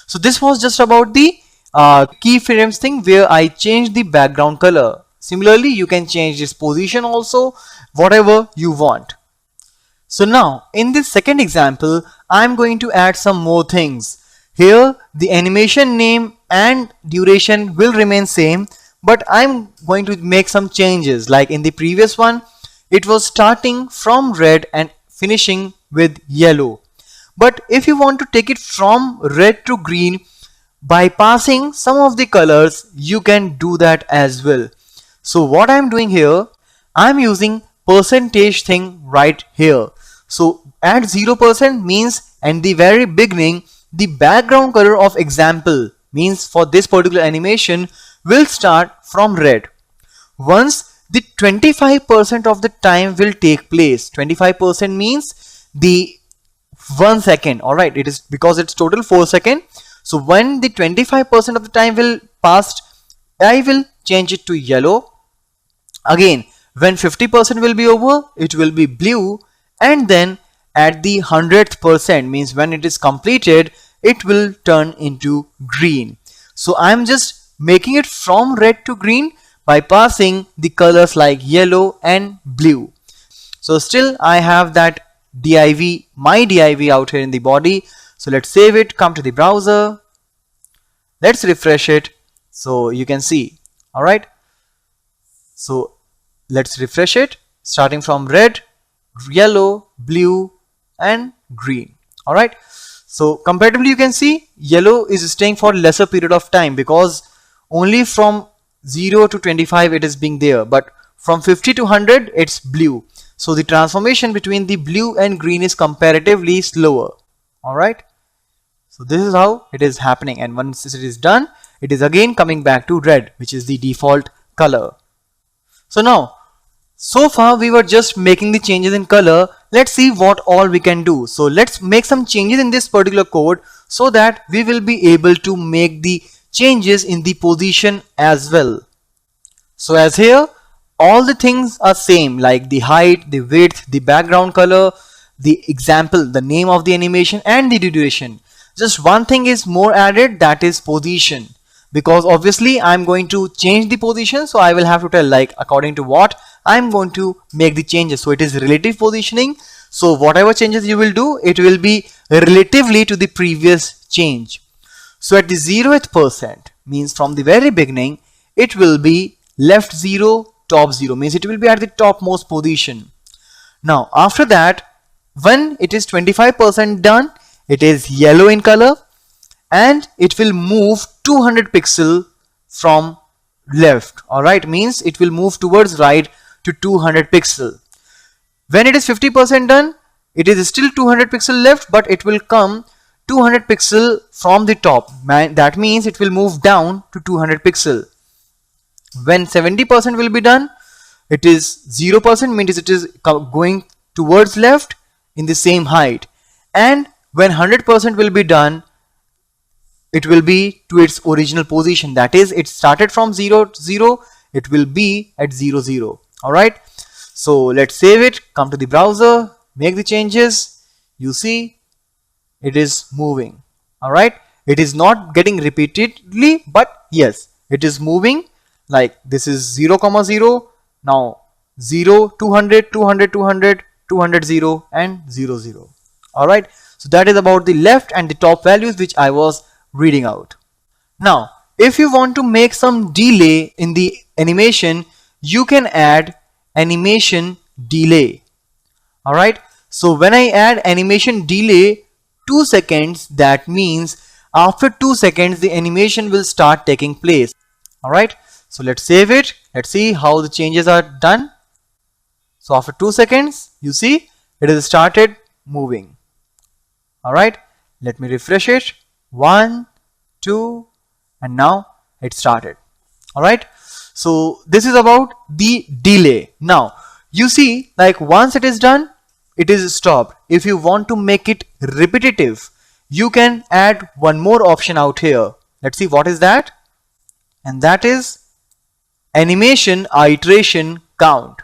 So this was just about the keyframes thing where I changed the background color. Similarly, you can change this position also, whatever you want. So now in this second example, I'm going to add some more things. Here the animation name and duration will remain same, but I'm going to make some changes. Like in the previous one, it was starting from red and finishing with yellow. But if you want to take it from red to green by passing some of the colors, you can do that as well. So what I'm doing here, I'm using percentage thing right here. So at 0% means at the very beginning, the background color of example means for this particular animation will start from red. Once the 25% of the time will take place, 25% means the 1 second. Alright, it is because it's total 4 seconds. So when the 25% of the time will passed, I will change it to yellow. Again, when 50% will be over, it will be blue, and then at the 100th percent means when it is completed, it will turn into green. So I'm just making it from red to green by passing the colors like yellow and blue. So still I have that div, my div out here in the body. So let's save it, come to the browser, let's refresh it. So you can see, all right. So let's refresh it, starting from red, yellow, blue and green. All right. So comparatively, you can see yellow is staying for lesser period of time because only from 0 to 25 it is being there, but from 50 to 100 it's blue. So the transformation between the blue and green is comparatively slower. All right. So this is how it is happening, and once it is done, it is again coming back to red, which is the default color. So now, so far we were just making the changes in color. Let's see what all we can do. So let's make some changes in this particular code so that we will be able to make the changes in the position as well. So as here, all the things are same, like the height, the width, the background color, the example, the name of the animation and the duration. Just one thing is more added, that is position. Because obviously I'm going to change the position, so I will have to tell like according to what I'm going to make the changes. So it is relative positioning. So whatever changes you will do, it will be relatively to the previous change. So at the 0th percent means from the very beginning, it will be left 0, top 0, means it will be at the topmost position. Now after that, when it is 25% done, it is yellow in color, and it will move 200 pixel from left. All right, means it will move towards right to 200 pixel. When it is 50% done, it is still 200 pixel left, but it will come 200 pixel from the top. That means it will move down to 200 pixel. When 70% will be done, it is 0%, means it is going towards left in the same height. And when 100% will be done, it will be to its original position. That is, it started from 0 to 0, it will be at 0 0. All right. So let's save it, come to the browser, make the changes. You see it is moving. All right. It is not getting repeatedly, but yes, it is moving. Like this is 0, 0, now 0, 200, 200, 200, 200, 0 and 0 0. All right. So that is about the left and the top values which I was reading out. Now if you want to make some delay in the animation, you can add animation delay. All right. So when I add animation delay 2 seconds, that means after 2 seconds the animation will start taking place. All right. So let's save it. Let's see how the changes are done. So after 2 seconds, you see it has started moving. Alright, let me refresh it. 1, 2, and now it started. Alright, so this is about the delay. Now you see, like once it is done, it is stopped. If you want to make it repetitive, you can add one more option out here. Let's see what is that, and that is animation iteration count.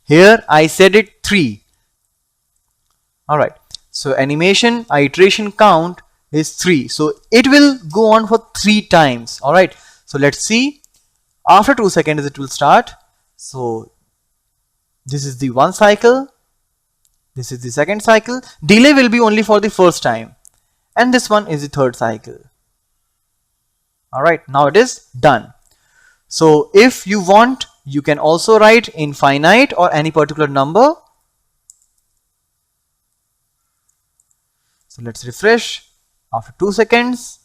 Here I said it 3. Alright, so animation iteration count is 3, so it will go on for 3 times. Alright, so let's see, after 2 seconds it will start. So this is the one cycle, this is the second cycle. Delay will be only for the first time, and this one is the third cycle. Alright, now it is done. So if you want, you can also write infinite or any particular number. So let's refresh after 2 seconds.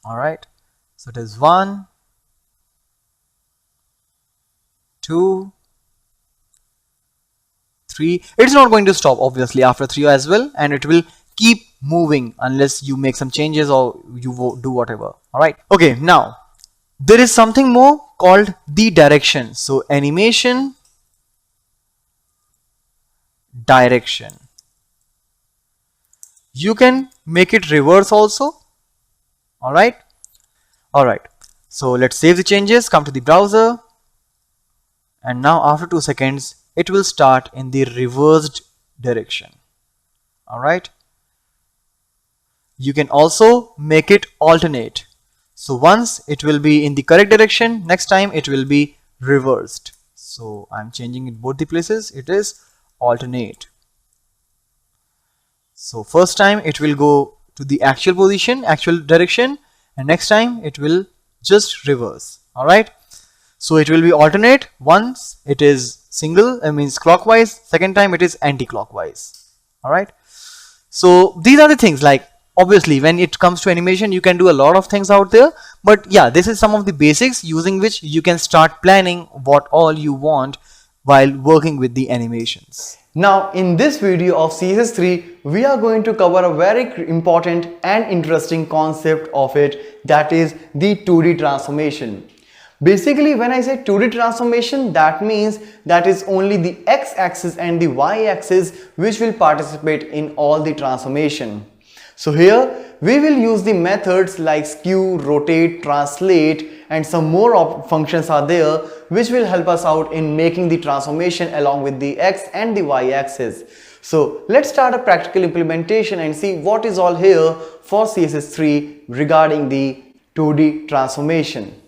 Alright, so it is 1, 2, 3. It's not going to stop obviously after 3 as well, and it will keep moving unless you make some changes or you do whatever. Alright, okay, now there is something more called the direction. So animation direction. You can make it reverse also. Alright. Alright. So let's save the changes, come to the browser, and now after 2 seconds it will start in the reversed direction. Alright. You can also make it alternate. So once it will be in the correct direction, next time it will be reversed. So I'm changing it both the places. It is alternate. So first time it will go to the actual position, actual direction, and next time it will just reverse. Alright. So it will be alternate. Once it is single, means clockwise, second time it is anti-clockwise. Alright. So these are the things, like obviously when it comes to animation you can do a lot of things out there, but yeah, this is some of the basics using which you can start planning what all you want while working with the animations. Now in this video of CSS3 we are going to cover a very important and interesting concept of it, that is the 2D transformation. Basically when I say 2D transformation, that means that is only the x-axis and the y-axis which will participate in all the transformation. So here we will use the methods like skew, rotate, translate, and some more functions are there which will help us out in making the transformation along with the x and the y axis. So let's start a practical implementation and see what is all here for CSS3 regarding the 2D transformation.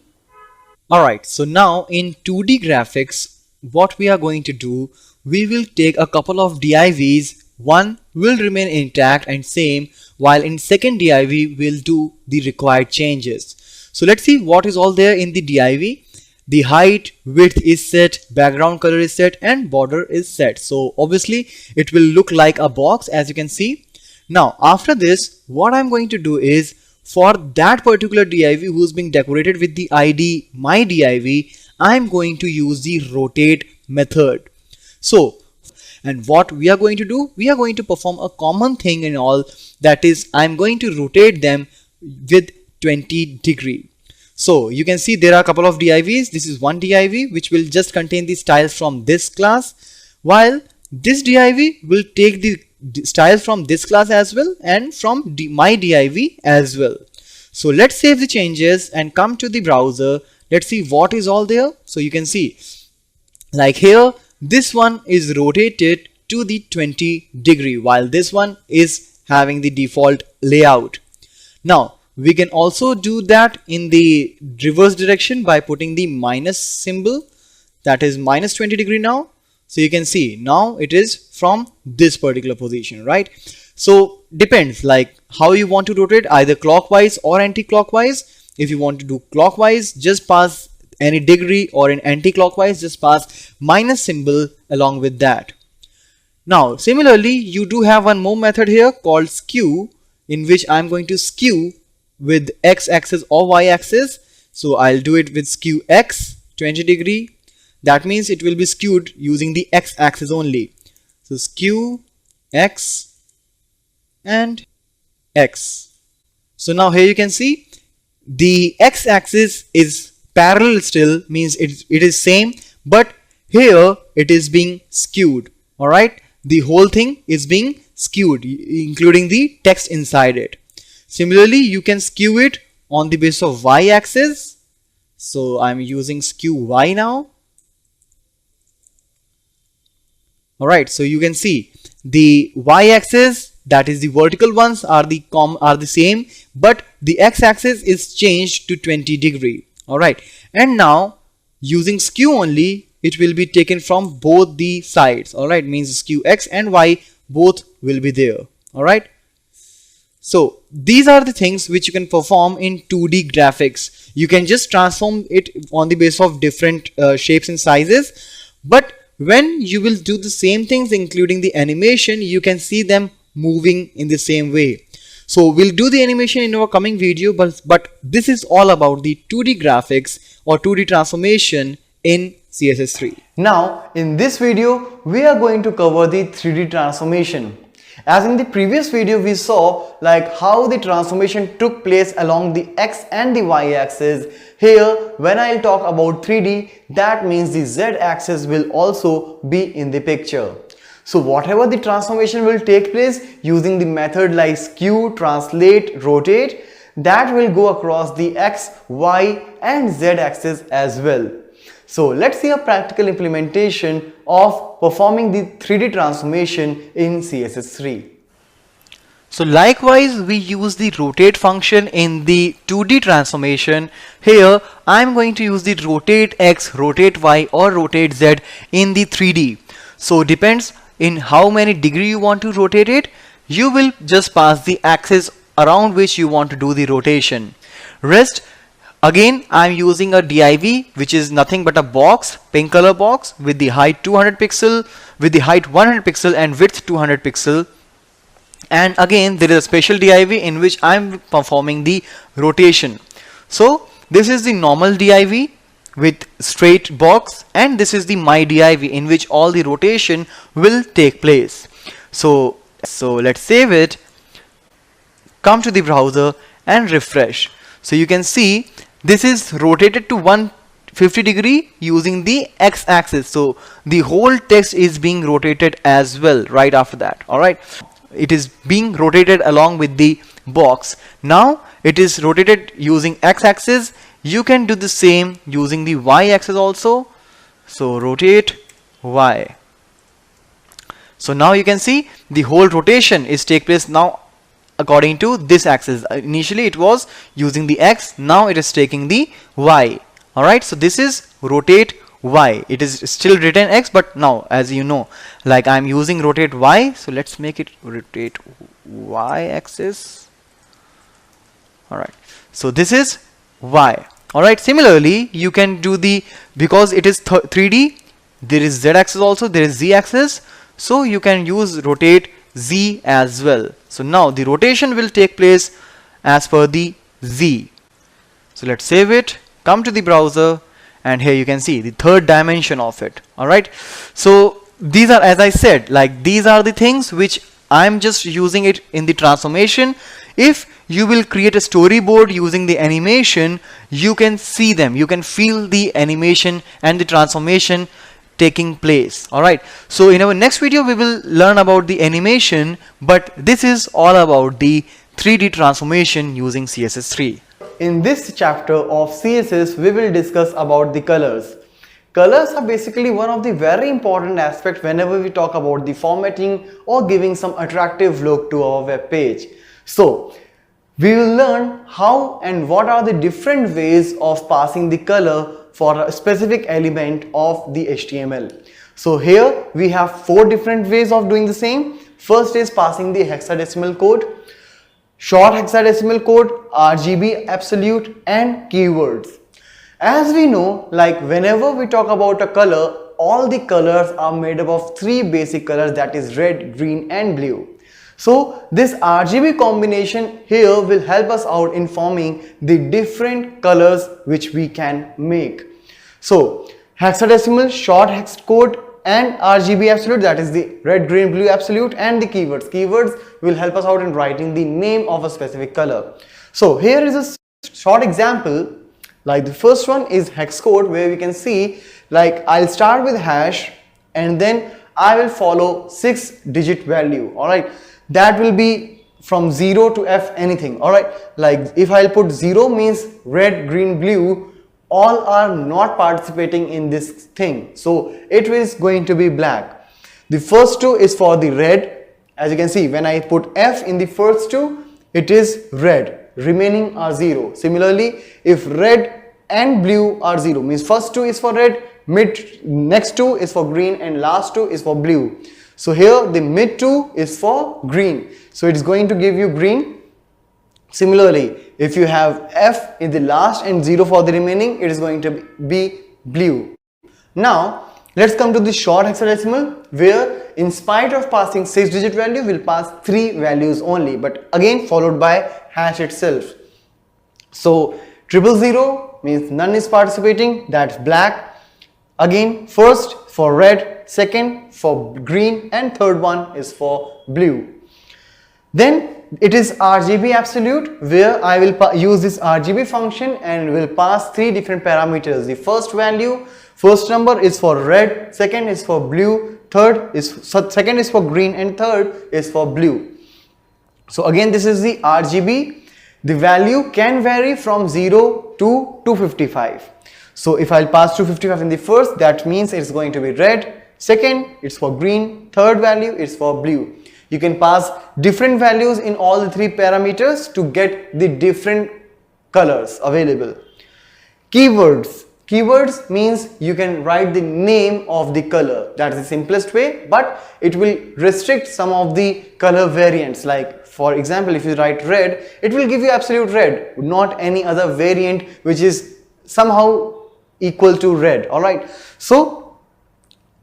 Alright, so now in 2D graphics, what we are going to do, we will take a couple of divs. One will remain intact and same, while in second div we'll do the required changes. So let's see what is all there in the div. The height, width is set, background color is set, and border is set. So obviously it will look like a box, as you can see. Now after this, what I'm going to do is, for that particular div who's being decorated with the id my div, I'm going to use the rotate method. So, and what we are going to do, we are going to perform a common thing in all, that is I'm going to rotate them with 20 degree. So you can see there are a couple of divs. This is one div which will just contain the styles from this class, while this div will take the styles from this class as well and from my div as well. So let's save the changes and come to the browser. Let's see what is all there. So you can see, like here, this one is rotated to the 20 degree, while this one is having the default layout. Now we can also do that in the reverse direction by putting the minus symbol, that is minus 20 degree now. So you can see now it is from this particular position, right? So depends like how you want to rotate, either clockwise or anti-clockwise. If you want to do clockwise, just pass any degree, or in anti-clockwise just pass minus symbol along with that. Now similarly you do have one more method here called skew, in which I'm going to skew with x-axis or y-axis. So I'll do it with skew x 20 degree, that means it will be skewed using the x-axis only. So skew x and x. So now here you can see the x-axis is parallel still, means it is same, but here it is being skewed. Alright, the whole thing is being skewed, including the text inside it. Similarly, you can skew it on the basis of y-axis. So I'm using skew y now. Alright, so you can see the y-axis, that is the vertical ones, are the same, but the x-axis is changed to 20 degree. Alright, and now using skew only, it will be taken from both the sides. Alright, means skew x and y both will be there. Alright, so these are the things which you can perform in 2D graphics. You can just transform it on the basis of different shapes and sizes, but when you will do the same things including the animation, you can see them moving in the same way. So we'll do the animation in our coming video, but this is all about the 2D graphics or 2D transformation in CSS3. Now in this video we are going to cover the 3D transformation. As in the previous video we saw like how the transformation took place along the x and the y axis. Here when I'll talk about 3D, that means the z axis will also be in the picture. So whatever the transformation will take place using the method like skew, translate, rotate, that will go across the x, y and z axis as well. So let's see a practical implementation of performing the 3D transformation in CSS3. So likewise, we use the rotate function in the 2D transformation. Here I'm going to use the rotate x, rotate y or rotate z in the 3D. So depends in how many degree you want to rotate it. You will just pass the axis around which you want to do the rotation. Rest, again I'm using a div, which is nothing but a box, pink color box with the height 200 pixel, with the height 100 pixel and width 200 pixel. And again there is a special div in which I'm performing the rotation. So this is the normal div with straight box, and this is the my div in which all the rotation will take place. So let's save it, come to the browser and refresh. So you can see this is rotated to 150 degree using the x-axis. So the whole text is being rotated as well right after that. Alright, it is being rotated along with the box. Now it is rotated using x-axis. You can do the same using the y-axis also. So rotate y. So now you can see the whole rotation is take place now according to this axis. Initially it was using the x, now it is taking the y. Alright, so this is rotate y. It is still written x, but now as you know, like I'm using rotate y, so let's make it rotate y axis. Alright, so this is y. Alright, similarly you can do the, because it is 3D, there is z axis also, there is z axis, so you can use rotate z as well. So now the rotation will take place as per the z. So let's save it, come to the browser, and here you can see the third dimension of it. Alright, so these are, as I said, like these are the things which I'm just using it in the transformation. If you will create a storyboard using the animation, you can see them, you can feel the animation and the transformation taking place. Alright, so in our next video we will learn about the animation, but this is all about the 3D transformation using CSS3. In this chapter of CSS, we will discuss about the colors. Colors are basically one of the very important aspects whenever we talk about the formatting or giving some attractive look to our web page. So we will learn how and what are the different ways of passing the color for a specific element of the HTML. So here we have 4 different ways of doing the same. First is passing the hexadecimal code, short hexadecimal code, RGB, absolute, and keywords. As we know, like whenever we talk about a color, all the colors are made up of 3 basic colors, that is red, green and blue. So this RGB combination here will help us out in forming the different colors which we can make. So hexadecimal, short hex code, and RGB absolute, that is the red, green, blue absolute, and the keywords. Keywords will help us out in writing the name of a specific color. So here is a short example. Like the first one is hex code, where we can see, like, I'll start with hash and then I will follow 6-digit value. All right, that will be from 0 to F anything. All right, like if I'll put 0 means red, green, blue, all are not participating in this thing, so it is going to be black. The first two is for the red. As you can see, when I put F in the first two, it is red, remaining are 0. Similarly, if red and blue are 0, means first two is for red, next two is for green, and last two is for blue. So here the mid two is for green, so it is going to give you green. Similarly, if you have F in the last and 0 for the remaining, it is going to be blue. Now let's come to the short hexadecimal, where in spite of passing 6-digit value, we'll pass 3 values only, but again followed by hash itself. So 000 means none is participating, that's black. Again, first for red, second for green, and third one is for blue. Then it is RGB absolute, where I will use this RGB function and will pass 3 different parameters. The first number is for red, second is for blue, second is for green, and third is for blue. So again, this is the RGB. The value can vary from 0 to 255. So if I'll pass 255 in the first, that means it's going to be red, second it's for green, third value is for blue. You can pass different values in all the 3 parameters to get the different colors available. Keywords. Keywords means you can write the name of the color. That's the simplest way, but it will restrict some of the color variants. Like for example, if you write red, it will give you absolute red, not any other variant which is somehow equal to red. Alright, so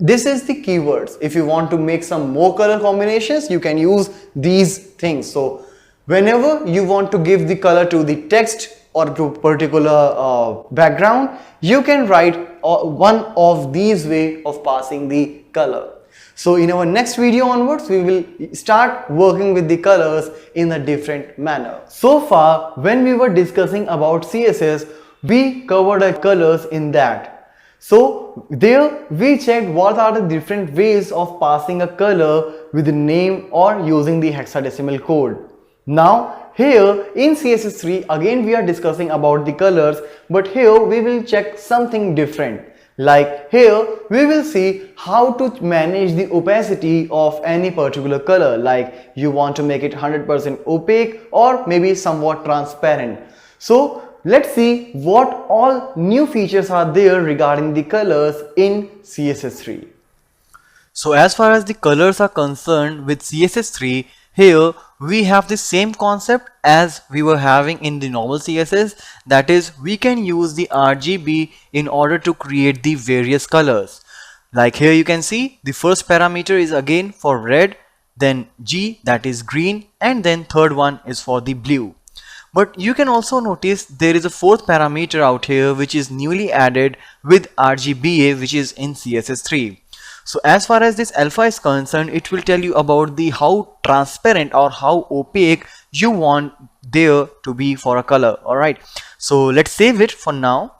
this is the keywords. If you want to make some more color combinations, you can use these things. So whenever you want to give the color to the text or to particular background, you can write one of these way of passing the color. So in our next video onwards, we will start working with the colors in a different manner. So far, when we were discussing about CSS, we covered the colors in that. So there we checked what are the different ways of passing a color with the name or using the hexadecimal code. Now here in CSS3 again we are discussing about the colors, but here we will check something different. Like here we will see how to manage the opacity of any particular color, like you want to make it 100% opaque or maybe somewhat transparent. So let's see what all new features are there regarding the colors in CSS3. So as far as the colors are concerned with CSS3, here we have the same concept as we were having in the normal CSS. That is, we can use the RGB in order to create the various colors. Like here you can see the first parameter is again for red, then G, that is green, and then third one is for the blue. But you can also notice there is a fourth parameter out here which is newly added with RGBA, which is in CSS3. So as far as this alpha is concerned, it will tell you about the how transparent or how opaque you want there to be for a color. Alright, so let's save it for now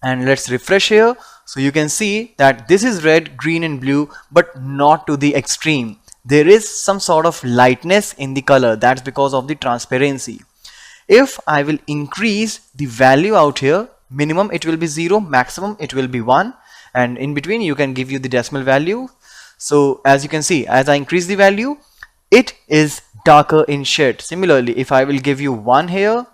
and let's refresh here. So you can see that this is red, green and blue, but not to the extreme. There is some sort of lightness in the color. That's because of the transparency. If I will increase the value out here, minimum it will be 0, maximum it will be 1, and in between you can give you the decimal value. So as you can see, as I increase the value, it is darker in shade. Similarly, if I will give you 1 here,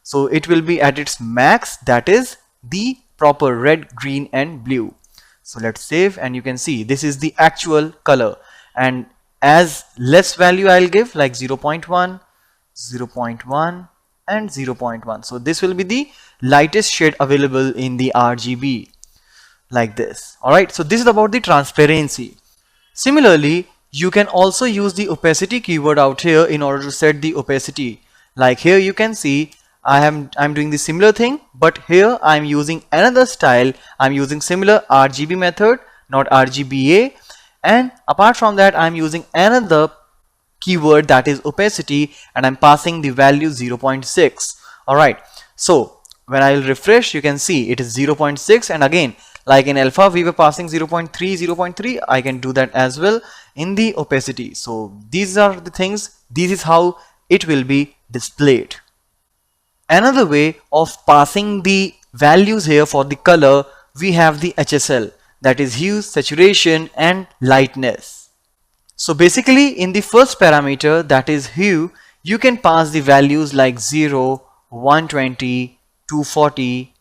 so it will be at its max, that is the proper red, green and blue. So let's save, and you can see this is the actual color, and as less value I'll give, like 0.1, 0.1 and 0.1. So this will be the lightest shade available in the RGB, like this. Alright, so this is about the transparency. Similarly, you can also use the opacity keyword out here in order to set the opacity. Like here you can see I'm doing the similar thing, but here I'm using another style. I'm using similar RGB method, not RGBA, and apart from that I'm using another keyword, that is opacity, and I'm passing the value 0.6. Alright, so when I'll refresh, you can see it is 0.6, and again, like in alpha we were passing 0.3, 0.3, I can do that as well in the opacity. So these are the things, this is how it will be displayed. Another way of passing the values here for the color, we have the HSL, that is hue, saturation and lightness. So basically in the first parameter, that is hue, you can pass the values like 0, 120, 240,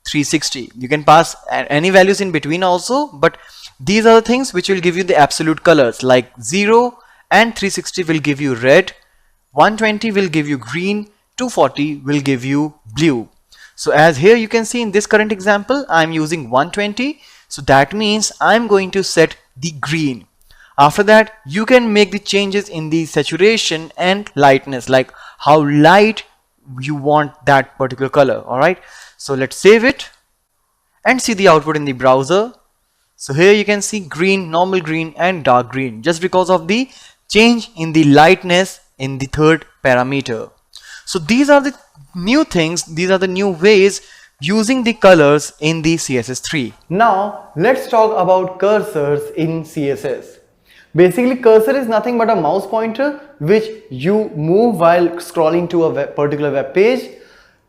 360. You can pass any values in between also, but these are the things which will give you the absolute colors, like 0 and 360 will give you red, 120 will give you green, 240 will give you blue. So as here you can see in this current example, I'm using 120, so that means I'm going to set the green. After that, you can make the changes in the saturation and lightness, like how light you want that particular color. Alright, so let's save it and see the output in the browser. So here you can see green, normal green and dark green, just because of the change in the lightness in the third parameter. So these are the new things, these are the new ways using the colors in the CSS3. Now let's talk about cursors in CSS. Basically, cursor is nothing but a mouse pointer which you move while scrolling to a particular web page.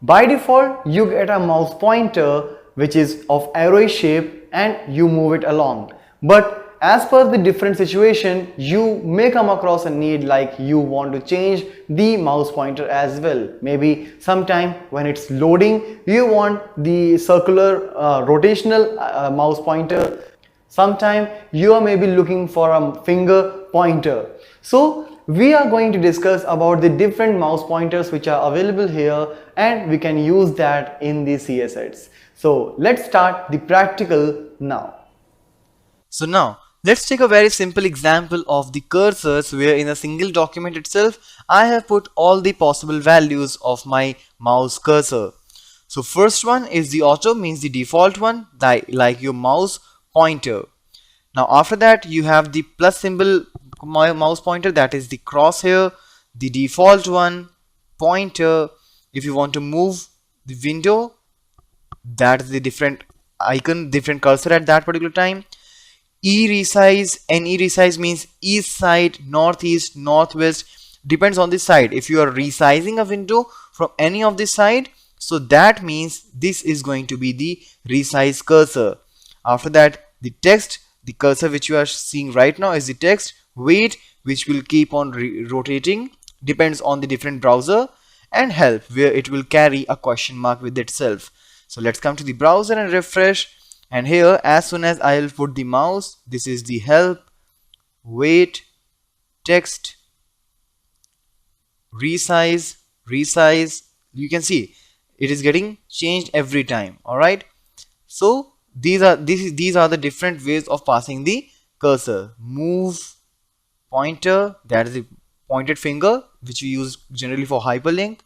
By default, you get a mouse pointer which is of arrow shape and you move it along. But as per the different situation, you may come across a need like you want to change the mouse pointer as well. Maybe sometime when it's loading, you want the circular rotational mouse pointer. Sometime you are maybe looking for a finger pointer. So we are going to discuss about the different mouse pointers which are available here, and we can use that in the CSS. So let's start the practical now. So now let's take a very simple example of the cursors, where in a single document itself I have put all the possible values of my mouse cursor. So first one is the auto, means the default one, like your mouse pointer. Now after that you have the plus symbol mouse pointer, that is the crosshair, the default one, pointer. If you want to move the window, that is the different icon, different cursor at that particular time. E-resize, and E-resize means east side, northeast, northwest, depends on the side. If you are resizing a window from any of the side, so that means this is going to be the resize cursor. After that, the text, the cursor which you are seeing right now is the text. Weight, which will keep on rotating, depends on the different browser. And help, where it will carry a question mark with itself. So let's come to the browser and refresh. And here, as soon as I will put the mouse, this is the help, weight, text, resize. You can see it is getting changed every time. Alright, so these are the different ways of passing the cursor. Move, pointer, that is the pointed finger which we use generally for hyperlink,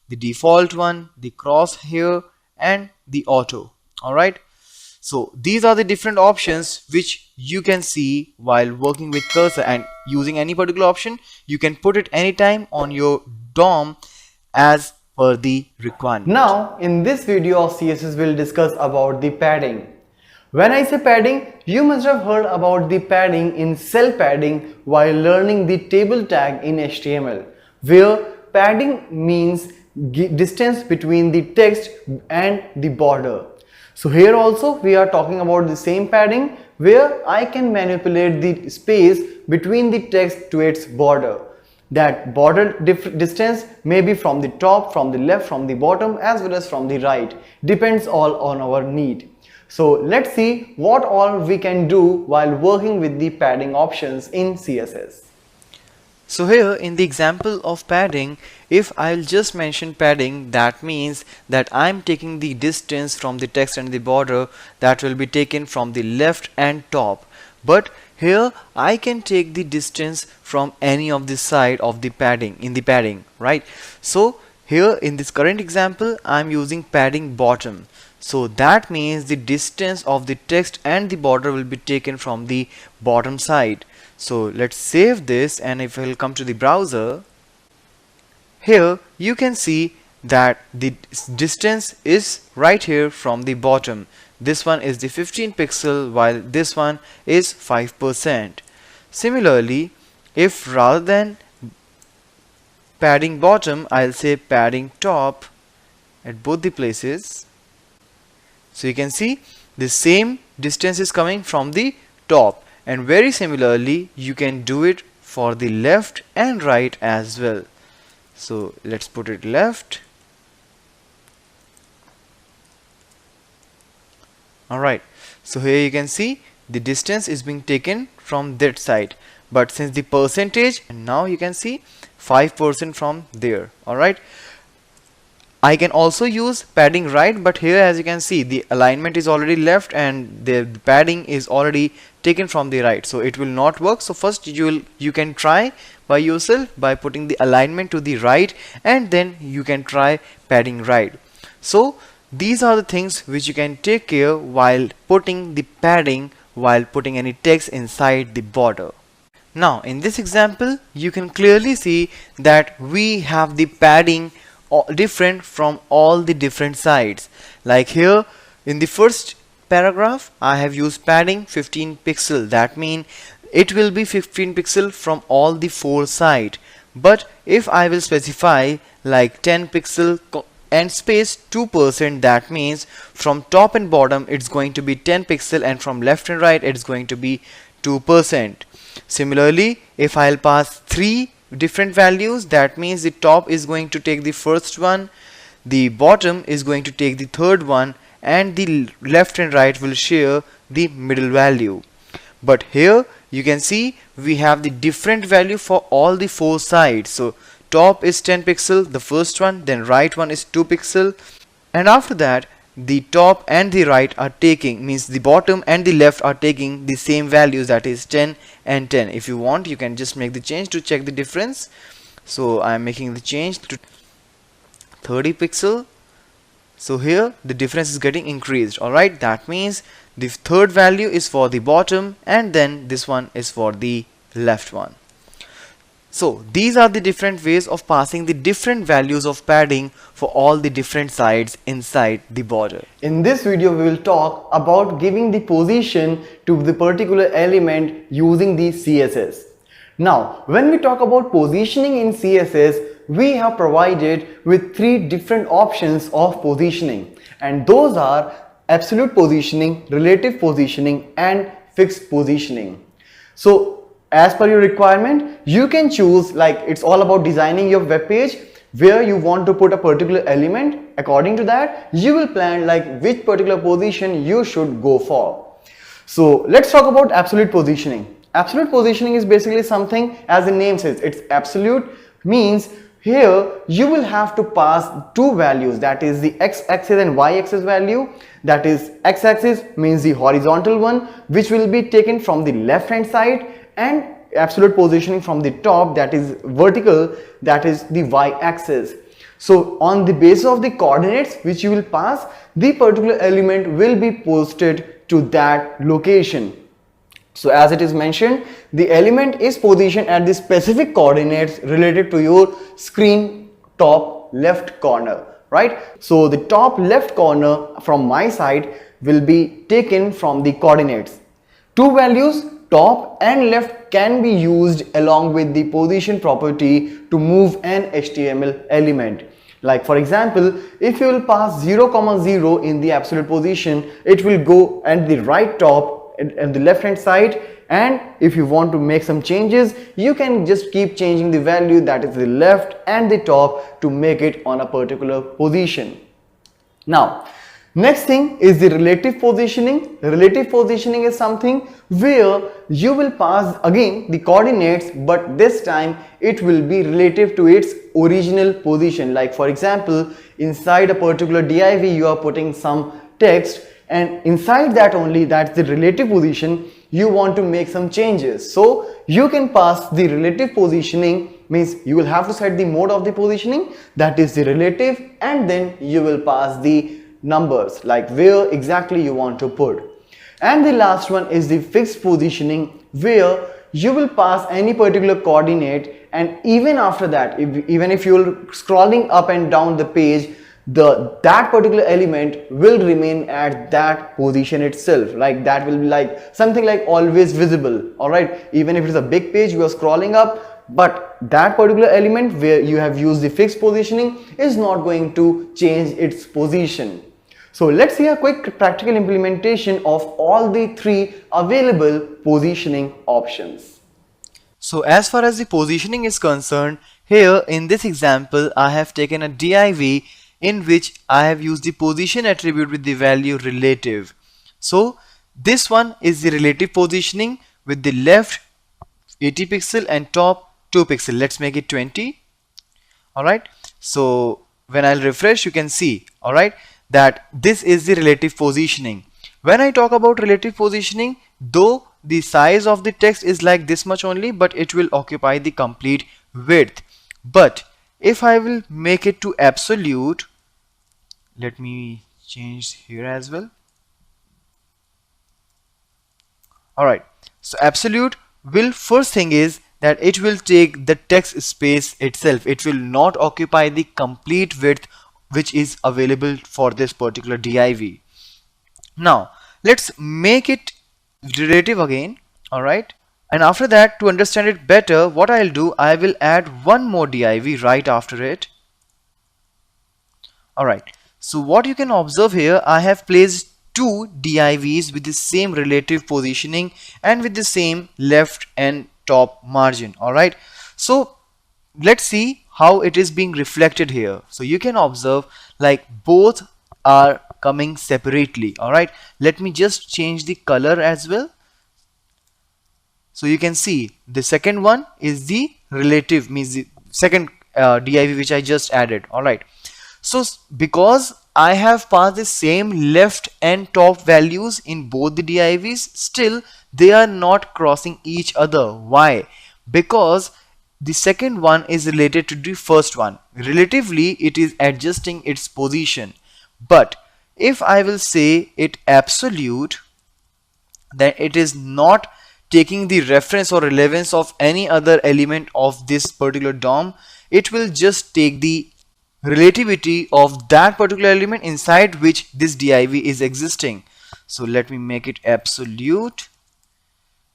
the default one, the crosshair and the auto. Alright, so these are the different options which you can see while working with cursor, and using any particular option you can put it anytime on your DOM as per the requirement. Now in this video of CSS we'll discuss about the padding. When I say padding, you must have heard about the padding in cell padding while learning the table tag in HTML, where padding means distance between the text and the border. So here also we are talking about the same padding, where I can manipulate the space between the text to its border. That border distance may be from the top, from the left, from the bottom, as well as from the right. Depends all on our need. So let's see what all we can do while working with the padding options in CSS. So here in the example of padding, if I'll just mention padding, that means that I'm taking the distance from the text and the border that will be taken from the left and top. But here I can take the distance from any of the side of the padding, in the padding, right? So Here in this current example, I'm using padding bottom. So that means the distance of the text and the border will be taken from the bottom side. So let's save this, and if I'll come to the browser, here you can see that the distance is right here from the bottom. This one is the 15 pixel while this one is 5%. Similarly, if rather than padding bottom, I'll say padding top at both the places. So you can see the same distance is coming from the top, and very similarly you can do it for the left and right as well. So let's put it left. Alright, so here you can see the distance is being taken from that side, but since the percentage, and now you can see 5% from there. Alright, I can also use padding right, but here as you can see the alignment is already left and the padding is already taken from the right, so it will not work. So first you can try by yourself by putting the alignment to the right, and then you can try padding right. So these are the things which you can take care while putting the padding, while putting any text inside the border. Now in this example you can clearly see that we have the padding different from all the different sides. Like here in the first paragraph I have used padding 15 pixel. That means it will be 15 pixel from all the four sides. But if I will specify like 10 pixel and space 2%, that means from top and bottom it's going to be 10 pixel, and from left and right it's going to be 2%. Similarly, if I'll pass 3 different values, that means the top is going to take the first one, the bottom is going to take the third one, and the left and right will share the middle value. But here you can see we have the different value for all the four sides. So top is 10 pixel, the first one, then right one is 2 pixel, and after that the top and the right are taking, means the bottom and the left are taking the same values, that is 10 and 10. If you want, you can just make the change to check the difference. So I am making the change to 30 pixel. So here the difference is getting increased. Alright, that means the third value is for the bottom and then this one is for the left one. So these are the different ways of passing the different values of padding for all the different sides inside the border. In this video we will talk about giving the position to the particular element using the CSS. Now when we talk about positioning in CSS, we have provided with 3 different options of positioning, and those are absolute positioning, relative positioning and fixed positioning. So as per your requirement, you can choose, like it's all about designing your web page where you want to put a particular element. According to that, you will plan like which particular position you should go for. So let's talk about absolute positioning. Absolute positioning is basically something, as the name says, it's absolute, means here you will have to pass 2 values, that is the x-axis and y-axis value. That is, x-axis means the horizontal one, which will be taken from the left hand side, and absolute positioning from the top, that is vertical, that is the y-axis. So on the basis of the coordinates which you will pass, the particular element will be posted to that location. So as it is mentioned, the element is positioned at the specific coordinates related to your screen top left corner, right? So the top left corner from my side will be taken from the coordinates. 2 values, top and left, can be used along with the position property to move an HTML element. Like for example, if you will pass 0, 0 in the absolute position, it will go at the right top and the left hand side, and if you want to make some changes, you can just keep changing the value, that is the left and the top, to make it on a particular position. Now next thing is the relative positioning. Relative positioning is something where you will pass again the coordinates, but this time it will be relative to its original position. Like for example, inside a particular div you are putting some text, and inside that only, that's the relative position, you want to make some changes. So you can pass the relative positioning Means you will have to set the mode of the positioning, that is the relative, and then you will pass the numbers like where exactly you want to put. And the last one is the fixed positioning, where you will pass any particular coordinate, and even after that, even if you're scrolling up and down the page, that particular element will remain at that position itself, like that will be like something like always visible. All right, even if it's a big page you are scrolling up, but that particular element where you have used the fixed positioning is not going to change its position. So let's see a quick practical implementation of all the three available positioning options. So as far as the positioning is concerned, here in this example I have taken a div in which I have used the position attribute with the value relative. So this one is the relative positioning with the left 80 pixel and top 2 pixel. Let's make it 20. Alright, so when I'll refresh, you can see, alright, that this is the relative positioning. When I talk about relative positioning, though the size of the text is like this much only, but it will occupy the complete width. But if I will make it to absolute, let me change here as well. Alright, so absolute will, first thing is that it will take the text space itself. It will not occupy the complete width which is available for this particular div. Now let's make it relative again. Alright, and after that, to understand it better, what I'll do, I will add one more div right after it. Alright, so what you can observe here, I have placed two divs with the same relative positioning and with the same left and top margin. Alright, so let's see how it is being reflected here. So you can observe like both are coming separately. Alright, let me just change the color as well. So you can see the second one is the relative, means the second div which I just added. Alright, so because I have passed the same left and top values in both the divs, still they are not crossing each other. Why? Because the second one is related to the first one. Relatively, it is adjusting its position. But if I will say it absolute, then it is not taking the reference or relevance of any other element of this particular DOM. It will just take the relativity of that particular element inside which this div is existing. So let me make it absolute,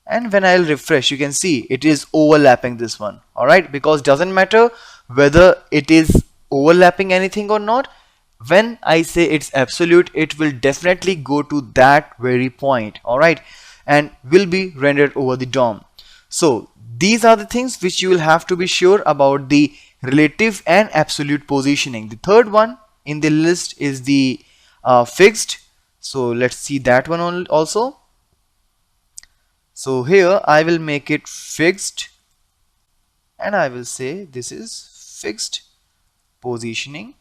and when I'll refresh, you can see it is overlapping this one. Alright, because doesn't matter whether it is overlapping anything or not, when I say it's absolute, it will definitely go to that very point. Alright, and will be rendered over the DOM. So these are the things which you will have to be sure about, the relative and absolute positioning. The third one in the list is the fixed. So let's see that one also. So here I will make it fixed, and I will say this is fixed positioning.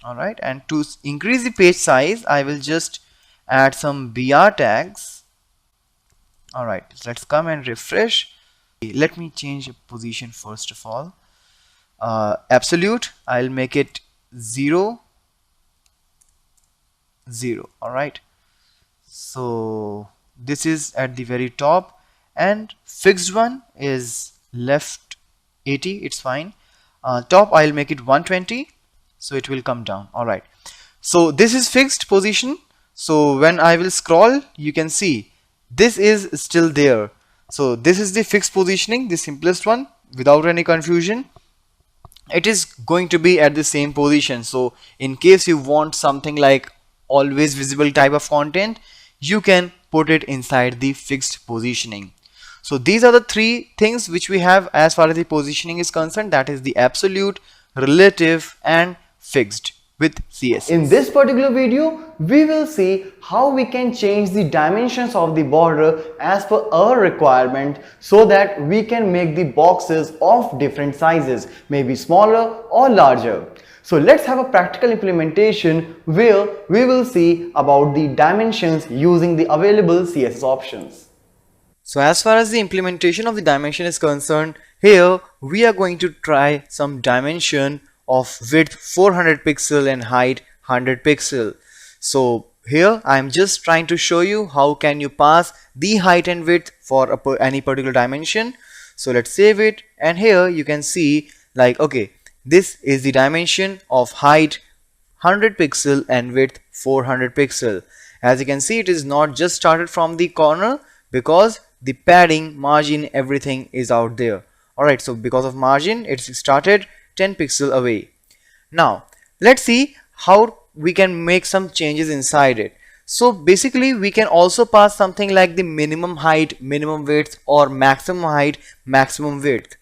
Alright, and to increase the page size, I will just add some BR tags. Alright, let's come and refresh. Let me change the position first of all. Absolute, I'll make it 0 0. Alright, so this is at the very top, and fixed one is left 80, it's fine. Top I'll make it 120, so it will come down. Alright, so this is fixed position. So when I will scroll, you can see this is still there. So this is the fixed positioning, the simplest one without any confusion. It is going to be at the same position. So in case you want something like always visible type of content, you can put it inside the fixed positioning. So these are the three things which we have as far as the positioning is concerned, that is the absolute, relative and fixed with CSS. In this particular video, we will see how we can change the dimensions of the border as per our requirement, so that we can make the boxes of different sizes, maybe smaller or larger. So let's have a practical implementation where we will see about the dimensions using the available CSS options. So as far as the implementation of the dimension is concerned, here we are going to try some dimension of width 400 pixel and height 100 pixel. So here I am just trying to show you how can you pass the height and width for any particular dimension. So let's save it, and here you can see like, okay, this is the dimension of height 100 pixel and width 400 pixel. As you can see, it is not just started from the corner because the padding, margin, everything is out there. Alright, so because of margin, it's started 10 pixel away. Now let's see how we can make some changes inside it. So basically we can also pass something like the minimum height, minimum width, or maximum height, maximum width.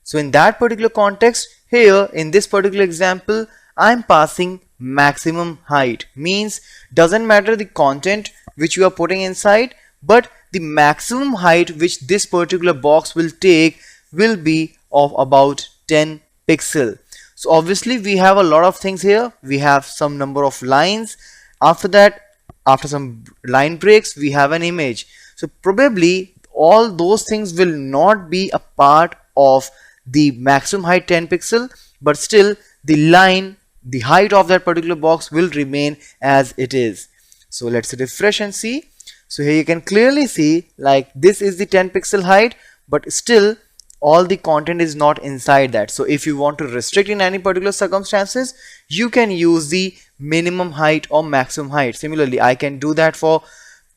So in that particular context, here in this particular example, I'm passing maximum height. Means doesn't matter the content which you are putting inside, but the maximum height which this particular box will take will be of about 10 pixel. So obviously we have a lot of things here. We have some number of lines. After that, after some line breaks, we have an image. So probably all those things will not be a part of the maximum height 10 pixel, but still the line, the height of that particular box will remain as it is. So let's refresh and see. So here you can clearly see like this is the 10 pixel height, but still all the content is not inside that. So if you want to restrict in any particular circumstances, you can use the minimum height or maximum height. Similarly, I can do that for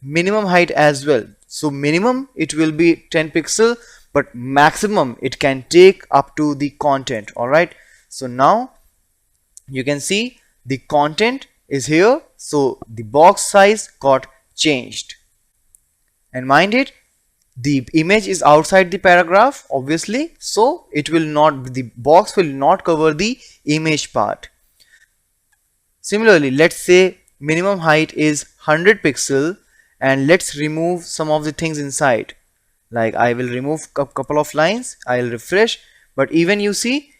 minimum height as well. So minimum it will be 10 pixel, but maximum it can take up to the content. Alright, so now you can see the content is here, so the box size got changed. And mind it, the image is outside the paragraph obviously, so it will not, the box will not cover the image part. Similarly, let's say minimum height is 100 pixel, and let's remove some of the things inside. Like I will remove a couple of lines, I'll refresh, but even you see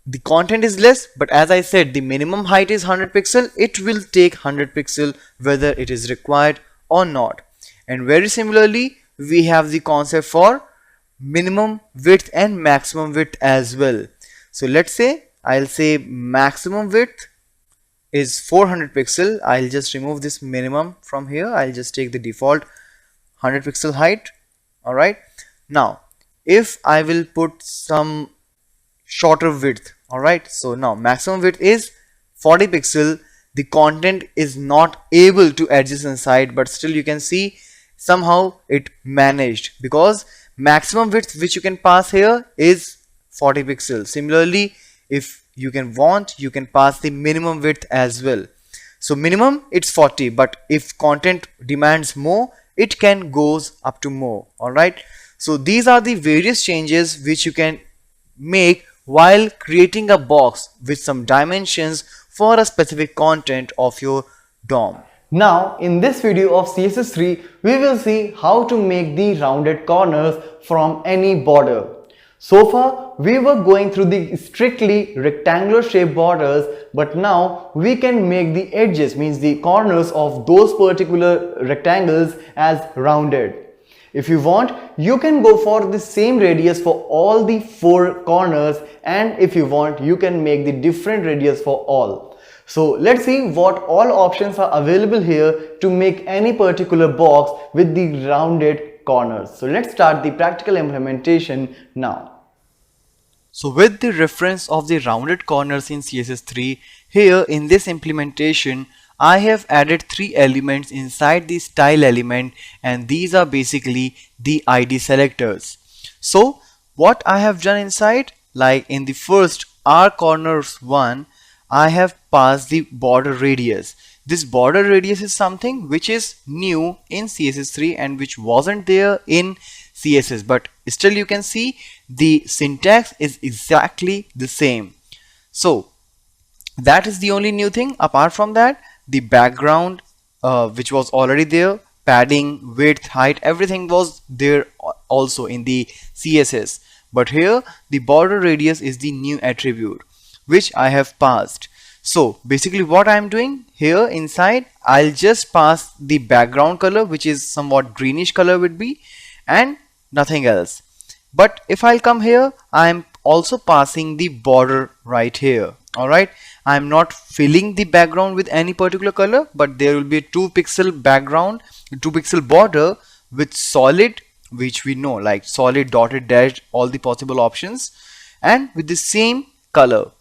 the content is less, but as I said, the minimum height is 100 pixel. It will take 100 pixel whether it is required or not. And very similarly, we have the concept for minimum width and maximum width as well. So let's say I'll say maximum width is 400 pixel. I'll just remove this minimum from here. I'll just take the default 100 pixel height. Alright, now if I will put some shorter width, alright, so now maximum width is 40 pixel. The content is not able to adjust inside, but still you can see somehow it managed because maximum width which you can pass here is 40 pixels. Similarly, if you can want, you can pass the minimum width as well. So minimum it's 40, but if content demands more, it can goes up to more. Alright, so these are the various changes which you can make while creating a box with some dimensions for a specific content of your DOM. Now in this video of CSS3, we will see how to make the rounded corners from any border. So far we were going through the strictly rectangular shape borders, but now we can make the edges, means the corners of those particular rectangles, as rounded. If you want, you can go for the same radius for all the 4 corners, and if you want, you can make the different radius for all. So let's see what all options are available here to make any particular box with the rounded corners. So let's start the practical implementation now. So with the reference of the rounded corners in CSS3, here in this implementation, I have added 3 elements inside the style element, and these are basically the ID selectors. So what I have done inside, like in the first R corners one, I have passed the border radius. This border radius is something which is new in CSS3 and which wasn't there in CSS, but still you can see the syntax is exactly the same. So that is the only new thing. Apart from that, the background which was already there, padding, width, height, everything was there also in the CSS, but here the border radius is the new attribute which I have passed. So basically what I'm doing here inside, I'll just pass the background color, which is somewhat greenish color would be, and nothing else. But if I'll come here, I'm also passing the border right here. Alright, I'm not filling the background with any particular color, but there will be a 2 pixel background, 2 pixel border with solid, which we know like solid, dotted, dashed, all the possible options, and with the same color.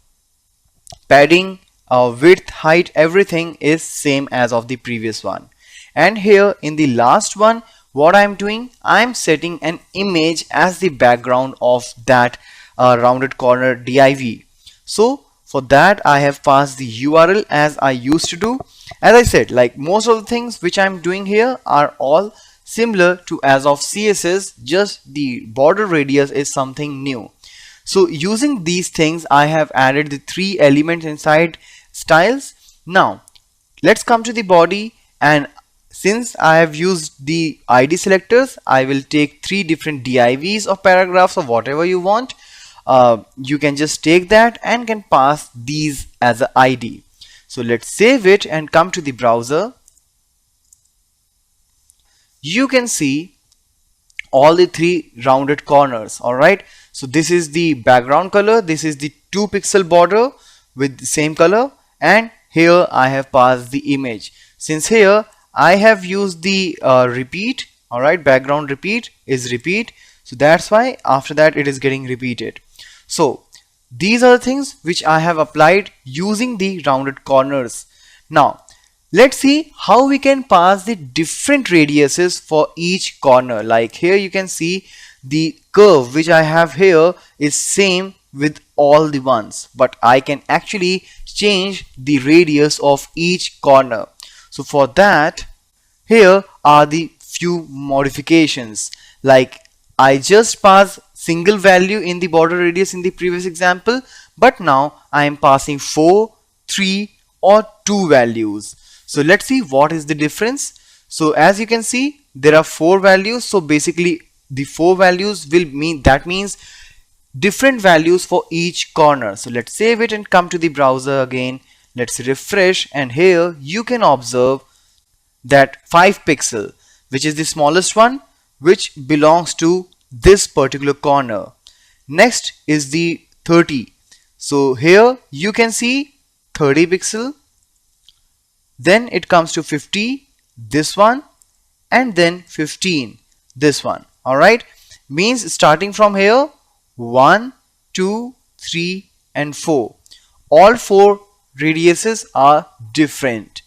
Padding, width, height, everything is same as of the previous one. And here in the last one, what I'm doing, I'm setting an image as the background of that rounded corner div. So for that I have passed the URL as I used to do. As I said, like most of the things which I'm doing here are all similar to as of CSS, just the border radius is something new. So using these things, I have added the 3 elements inside styles. Now let's come to the body, and since I have used the ID selectors, I will take 3 different divs of paragraphs or whatever you want. You can just take that and can pass these as an ID. So let's save it and come to the browser. You can see all the 3 rounded corners. Alright, so this is the background color, this is the 2 pixel border with the same color, and here I have passed the image. Since here I have used the repeat, alright, background repeat is repeat, so that's why after that it is getting repeated. So these are the things which I have applied using the rounded corners. Now let's see how we can pass the different radiuses for each corner. Like here you can see the curve which I have here is same with all the ones, but I can actually change the radius of each corner. So for that, here are the few modifications. Like I just passed single value in the border radius in the previous example, but now I am passing 4, 3 or 2 values. So let's see what is the difference. So as you can see, there are 4 values. So basically the 4 values will mean, that means different values for each corner. So let's save it and come to the browser again. Let's refresh, and here you can observe that 5 pixel, which is the smallest one, which belongs to this particular corner. Next is the 30. So here you can see 30 pixel. Then it comes to 50, this one, and then 15, this one. Alright, means starting from here 1, 2, 3 and 4. All 4 radiuses are different.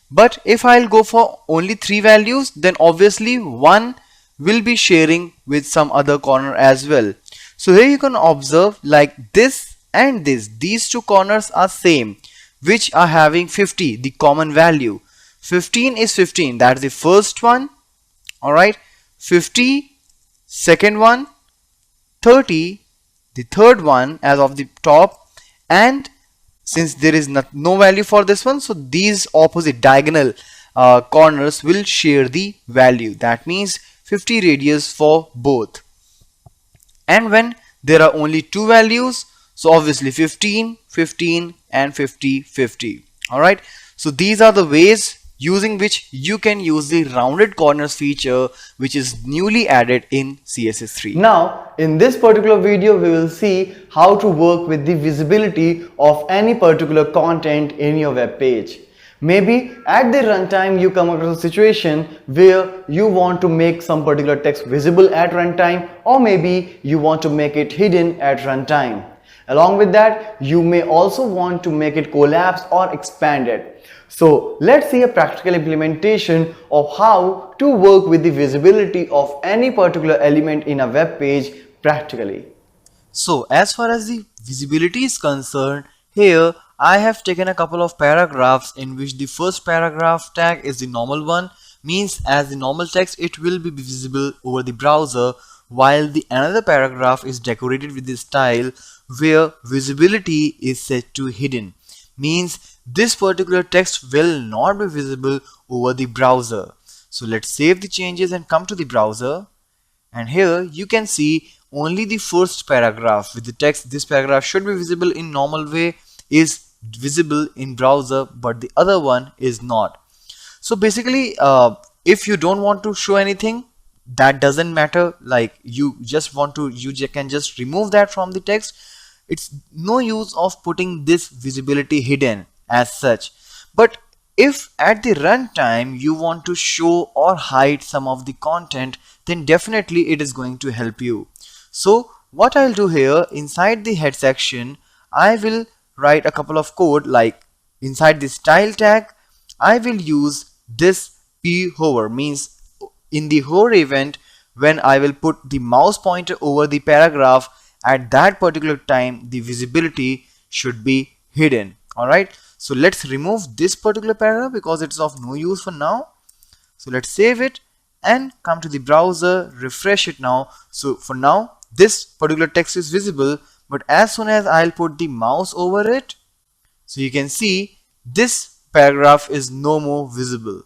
But if I'll go for only 3 values, then obviously one will be sharing with some other corner as well. So here you can observe like this and this, these 2 corners are same, which are having 50, the common value. 15 is 15, that's the first one. Alright, 50, second one, 30, the third one as of the top, and since there is no value for this one, so these opposite diagonal corners will share the value. That means 50 radius for both. And when there are only 2 values, so obviously 15, 15 and 50, 50. Alright, so these are the ways using which you can use the rounded corners feature, which is newly added in CSS3. Now, in this particular video, we will see how to work with the visibility of any particular content in your web page. Maybe at the runtime you come across a situation where you want to make some particular text visible at runtime, or maybe you want to make it hidden at runtime. Along with that, you may also want to make it collapse or expanded. So let's see a practical implementation of how to work with the visibility of any particular element in a web page practically. So as far as the visibility is concerned, here I have taken a couple of paragraphs in which the first paragraph tag is the normal one, means as the normal text it will be visible over the browser, while the another paragraph is decorated with the style where visibility is set to hidden, means this particular text will not be visible over the browser. So let's save the changes and come to the browser, and here you can see only the first paragraph with the text. This paragraph should be visible in normal way is visible in browser but the other one is not. So basically if you don't want to show anything, that doesn't matter, like you can just remove that from the text. It's no use of putting this visibility hidden as such. But if at the runtime you want to show or hide some of the content, then definitely it is going to help you. So what I'll do here, inside the head section I will write a couple of code, like inside the style tag I will use this p hover, means in the hover event when I will put the mouse pointer over the paragraph, at that particular time the visibility should be hidden. Alright, so let's remove this particular paragraph because it's of no use for now. So let's save it and come to the browser, refresh it now. So for now this particular text is visible, but as soon as I'll put the mouse over it, so you can see this paragraph is no more visible,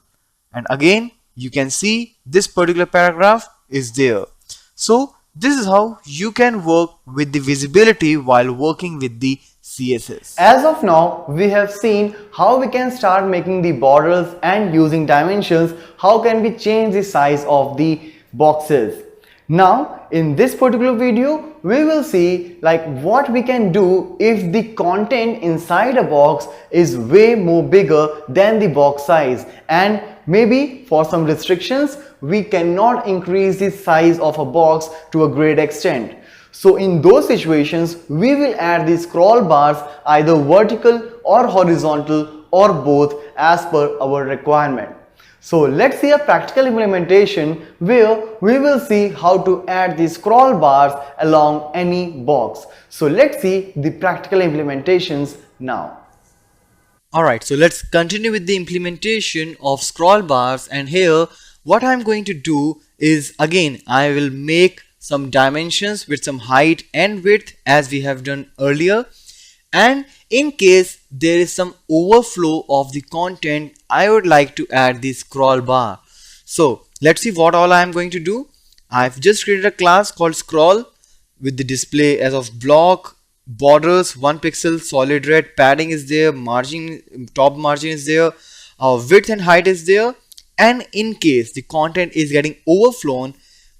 and again you can see this particular paragraph is there. So this is how you can work with the visibility while working with the CSS. As of now, we have seen how we can start making the borders, and using dimensions, how can we change the size of the boxes. Now in this particular video we will see like what we can do if the content inside a box is way more bigger than the box size, and maybe for some restrictions we cannot increase the size of a box to a great extent. So in those situations we will add the scroll bars, either vertical or horizontal or both as per our requirement. So let's see a practical implementation where we will see how to add the scroll bars along any box. So let's see the practical implementations now. Alright, so let's continue with the implementation of scroll bars, and here what I'm going to do is, again I will make some dimensions with some height and width as we have done earlier, and in case there is some overflow of the content I would like to add the scroll bar. So let's see what all I am going to do. I've just created a class called scroll with the display as of block, borders 1 pixel, solid red, padding is there, margin, top margin is there, width and height is there, and in case the content is getting overflown,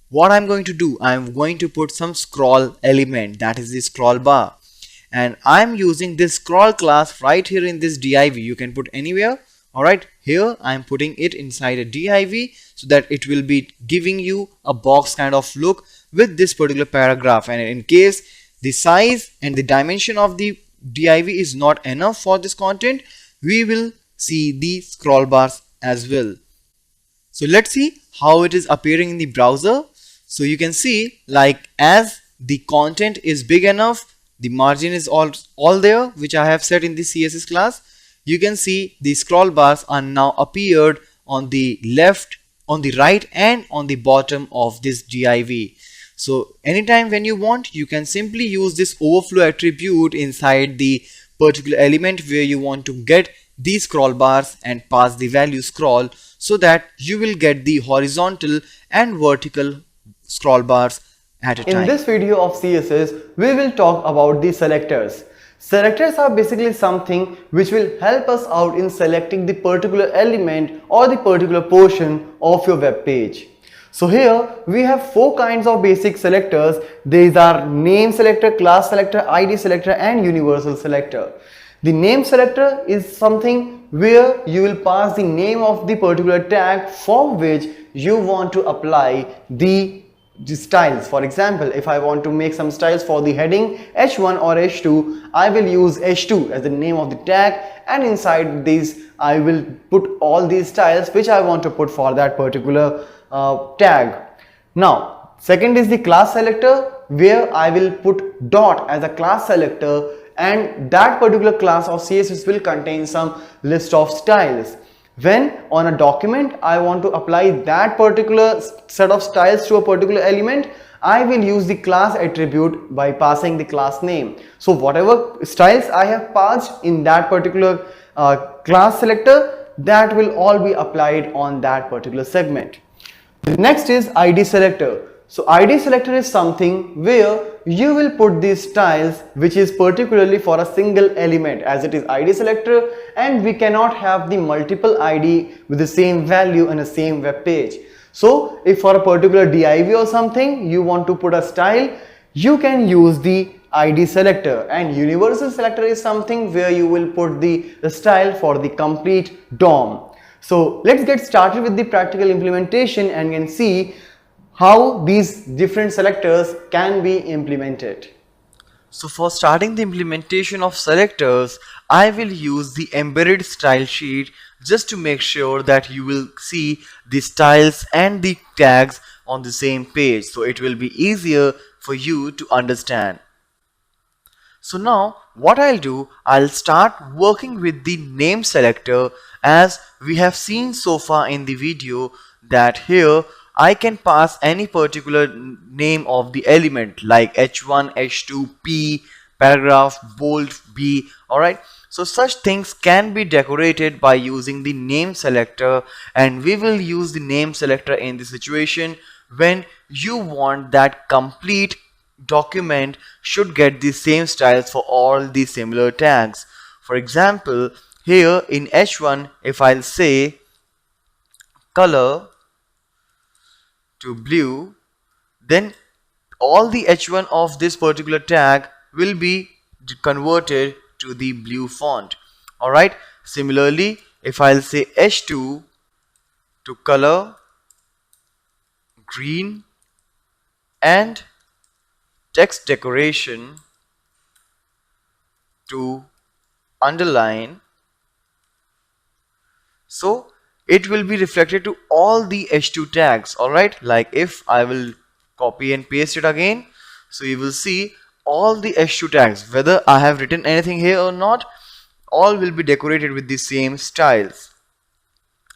what I'm going to do, I'm going to put some scroll element, that is the scroll bar, and I'm using this scroll class right here in this div. You can put anywhere. Alright, here I'm putting it inside a div so that it will be giving you a box kind of look with this particular paragraph, and in case the size and the dimension of the div is not enough for this content, we will see the scroll bars as well. So let's see how it is appearing in the browser. So you can see, like, as the content is big enough, the margin is all there, which I have set in the CSS class. You can see the scroll bars are now appeared on the left, on the right, and on the bottom of this div. So anytime when you want, you can simply use this overflow attribute inside the particular element where you want to get these scroll bars and pass the value scroll, so that you will get the horizontal and vertical scroll bars at a time. In this video of CSS, we will talk about the selectors. Selectors are basically something which will help us out in selecting the particular element or the particular portion of your web page. So here we have 4 kinds of basic selectors. These are name selector, class selector, ID selector, and universal selector. The name selector is something where you will pass the name of the particular tag for which you want to apply the styles. For example, if I want to make some styles for the heading h1 or h2, I will use h2 as the name of the tag, and inside these I will put all these styles which I want to put for that particular tag. Now second is the class selector, where I will put dot as a class selector, and that particular class of CSS will contain some list of styles. When on a document I want to apply that particular set of styles to a particular element, I will use the class attribute by passing the class name. So whatever styles I have passed in that particular class selector, that will all be applied on that particular segment. The next is ID selector, So ID selector is something where you will put these styles which is particularly for a single element, as it is ID selector and we cannot have the multiple ID with the same value in the same web page. So if for a particular div or something you want to put a style, you can use the ID selector, and universal selector is something where you will put the style for the complete DOM. So let's get started with the practical implementation and can see how these different selectors can be implemented. So for starting the implementation of selectors, I will use the embedded style sheet just to make sure that you will see the styles and the tags on the same page, so it will be easier for you to understand. So now what I'll do, I'll start working with the name selector, as we have seen so far in the video that here I can pass any particular name of the element like h1, h2, p, paragraph, bold, b. Alright, so such things can be decorated by using the name selector, and we will use the name selector in the situation when you want that complete document should get the same styles for all the similar tags. For example, here in h1, if I'll say color to blue, then all the h1 of this particular tag will be converted to the blue font. Alright, similarly, if I'll say h2 to color green and text decoration to underline, so it will be reflected to all the h2 tags. Alright, like if I will copy and paste it again, so you will see all the h2 tags, whether I have written anything here or not, all will be decorated with the same styles.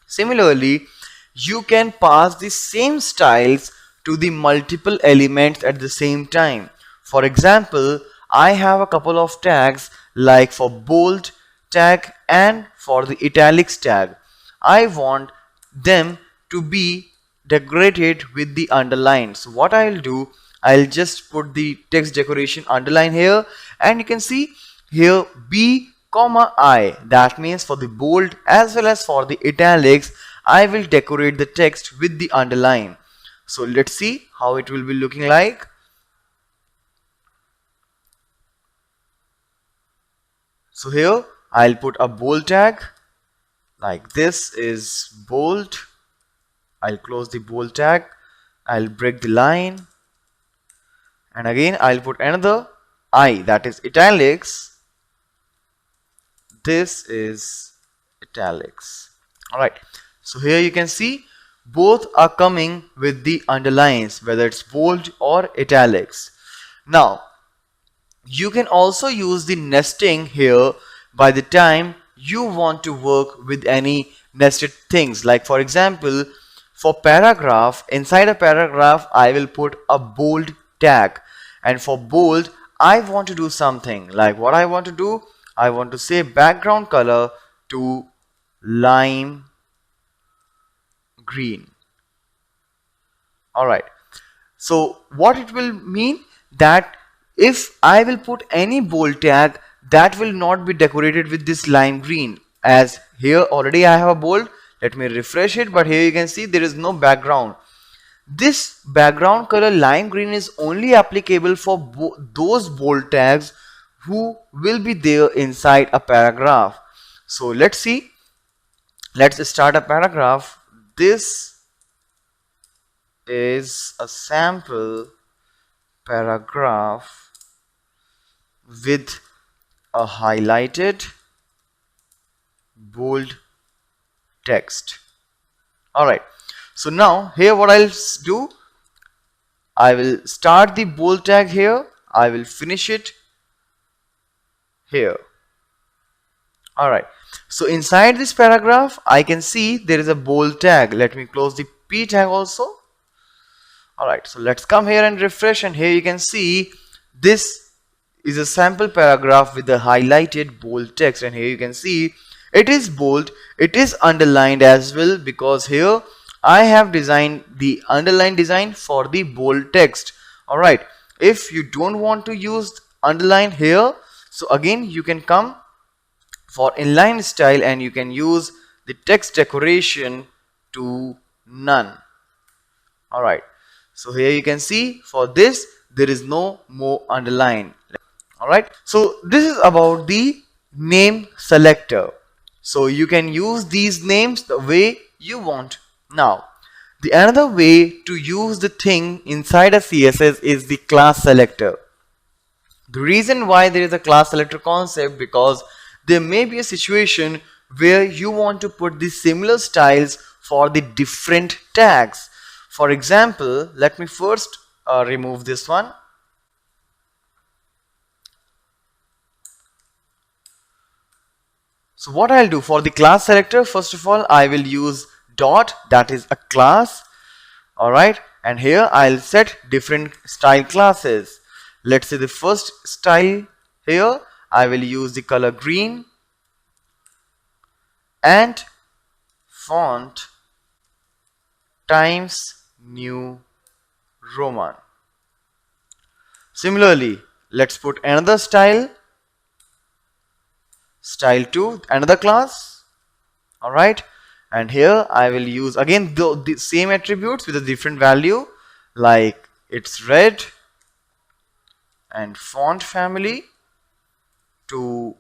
Similarly, you can pass the same styles to the multiple elements at the same time. For example, I have a couple of tags like for bold tag and for the italics tag. I want them to be decorated with the underline. So what I'll do, I'll just put the text decoration underline here, and you can see here b comma I, that means for the bold as well as for the italics I will decorate the text with the underline. So let's see how it will be looking like. So here I'll put a bold tag, like this is bold. I'll close the bold tag, I'll break the line, and again I'll put another I, that is italics. This is italics. Alright, so here you can see both are coming with the underlines, whether it's bold or italics. Now you can also use the nesting here by the time you want to work with any nested things. Like for example, for paragraph, inside a paragraph I will put a bold tag, and for bold I want to do something like what I want to do, I want to say background color to lime green. Alright, so what it will mean, that if I will put any bold tag, that will not be decorated with this lime green, as here already I have a bold. Let me refresh it, but here you can see there is no background. This background color lime green is only applicable for those bold tags who will be there inside a paragraph. So let's see, let's start a paragraph. This is a sample paragraph with a highlighted bold text. Alright, so now here what I'll do, I will start the bold tag here, I will finish it here. Alright, so inside this paragraph I can see there is a bold tag. Let me close the p tag also. Alright, so let's come here and refresh, and here you can see this is a sample paragraph with the highlighted bold text, and here you can see it is bold, it is underlined as well, because here I have designed the underline design for the bold text. Alright, if you don't want to use underline here, so again you can come for inline style and you can use the text decoration to none. Alright, so here you can see for this there is no more underline. Alright, so this is about the name selector. So you can use these names the way you want. Now the another way to use the thing inside a CSS is the class selector. The reason why there is a class selector concept, because there may be a situation where you want to put the similar styles for the different tags. For example, let me first remove this one. So what I'll do for the class selector, first of all I will use dot, that is a class. Alright, and here I'll set different style classes. Let's say the first style here I will use the color green and font Times New Roman. Similarly, let's put another style 2, another class. Alright, and here I will use again the same attributes with a different value, like it's red and font family to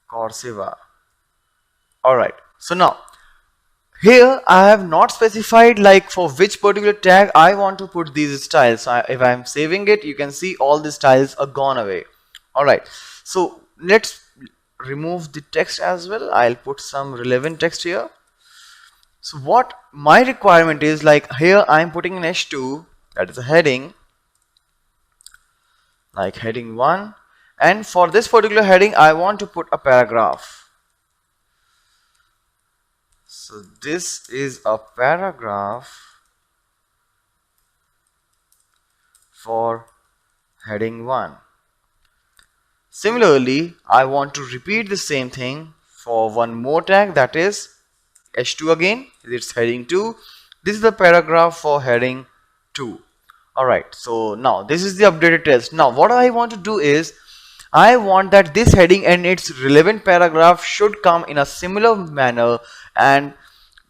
Corsiva. Alright, so now here I have not specified like for which particular tag I want to put these styles. So if I am saving it, you can see all the styles are gone away. Alright, so let's remove the text as well. I'll put some relevant text here. So what my requirement is, like here I'm putting an h2, that is a heading, like heading 1, and for this particular heading I want to put a paragraph. So this is a paragraph for heading 1. Similarly, I want to repeat the same thing for one more tag, that is h2 again, it's heading 2. This is the paragraph for heading 2. Alright, so now this is the updated text. Now what I want to do is, I want that this heading and its relevant paragraph should come in a similar manner, and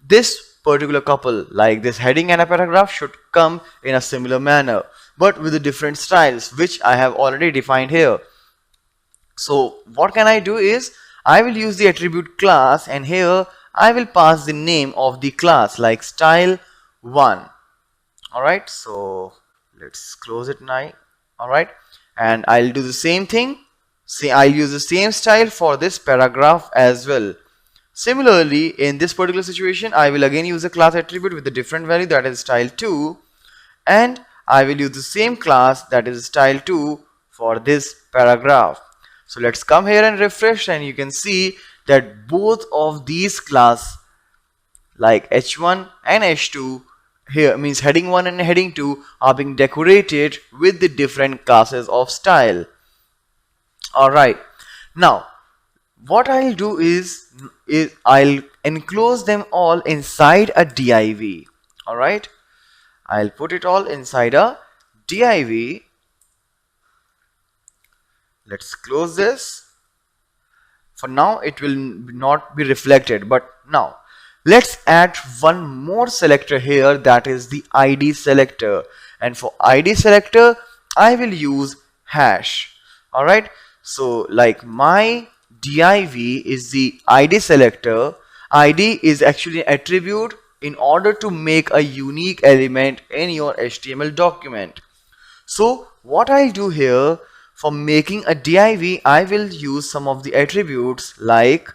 this particular couple, like this heading and a paragraph, should come in a similar manner, but with the different styles which I have already defined here. So what can I do is, I will use the attribute class, and here I will pass the name of the class like style1. Alright, so let's close it now. Alright, and I'll do the same thing. See, I'll use the same style for this paragraph as well. Similarly, in this particular situation, I will again use a class attribute with a different value, that is style2, and I will use the same class, that is style2, for this paragraph. So let's come here and refresh, and you can see that both of these class, like h1 and h2, here means heading 1 and heading 2, are being decorated with the different classes of style. Alright, now what I'll do is I'll enclose them all inside a div. Alright, I'll put it all inside a div. Let's close this. For now it will not be reflected, but now let's add one more selector here, that is the ID selector, and for ID selector I will use hash. Alright, so like my div is the ID selector. ID is actually an attribute in order to make a unique element in your HTML document. So what I'll do here, for making a div, I will use some of the attributes like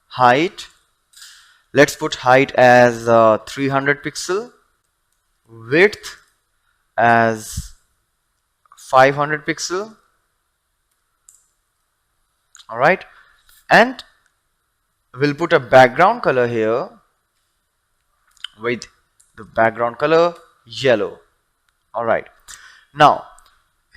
height. Let's put height as 300 pixel, width as 500 pixel. Alright, and we'll put a background color here with the background color yellow. Alright, now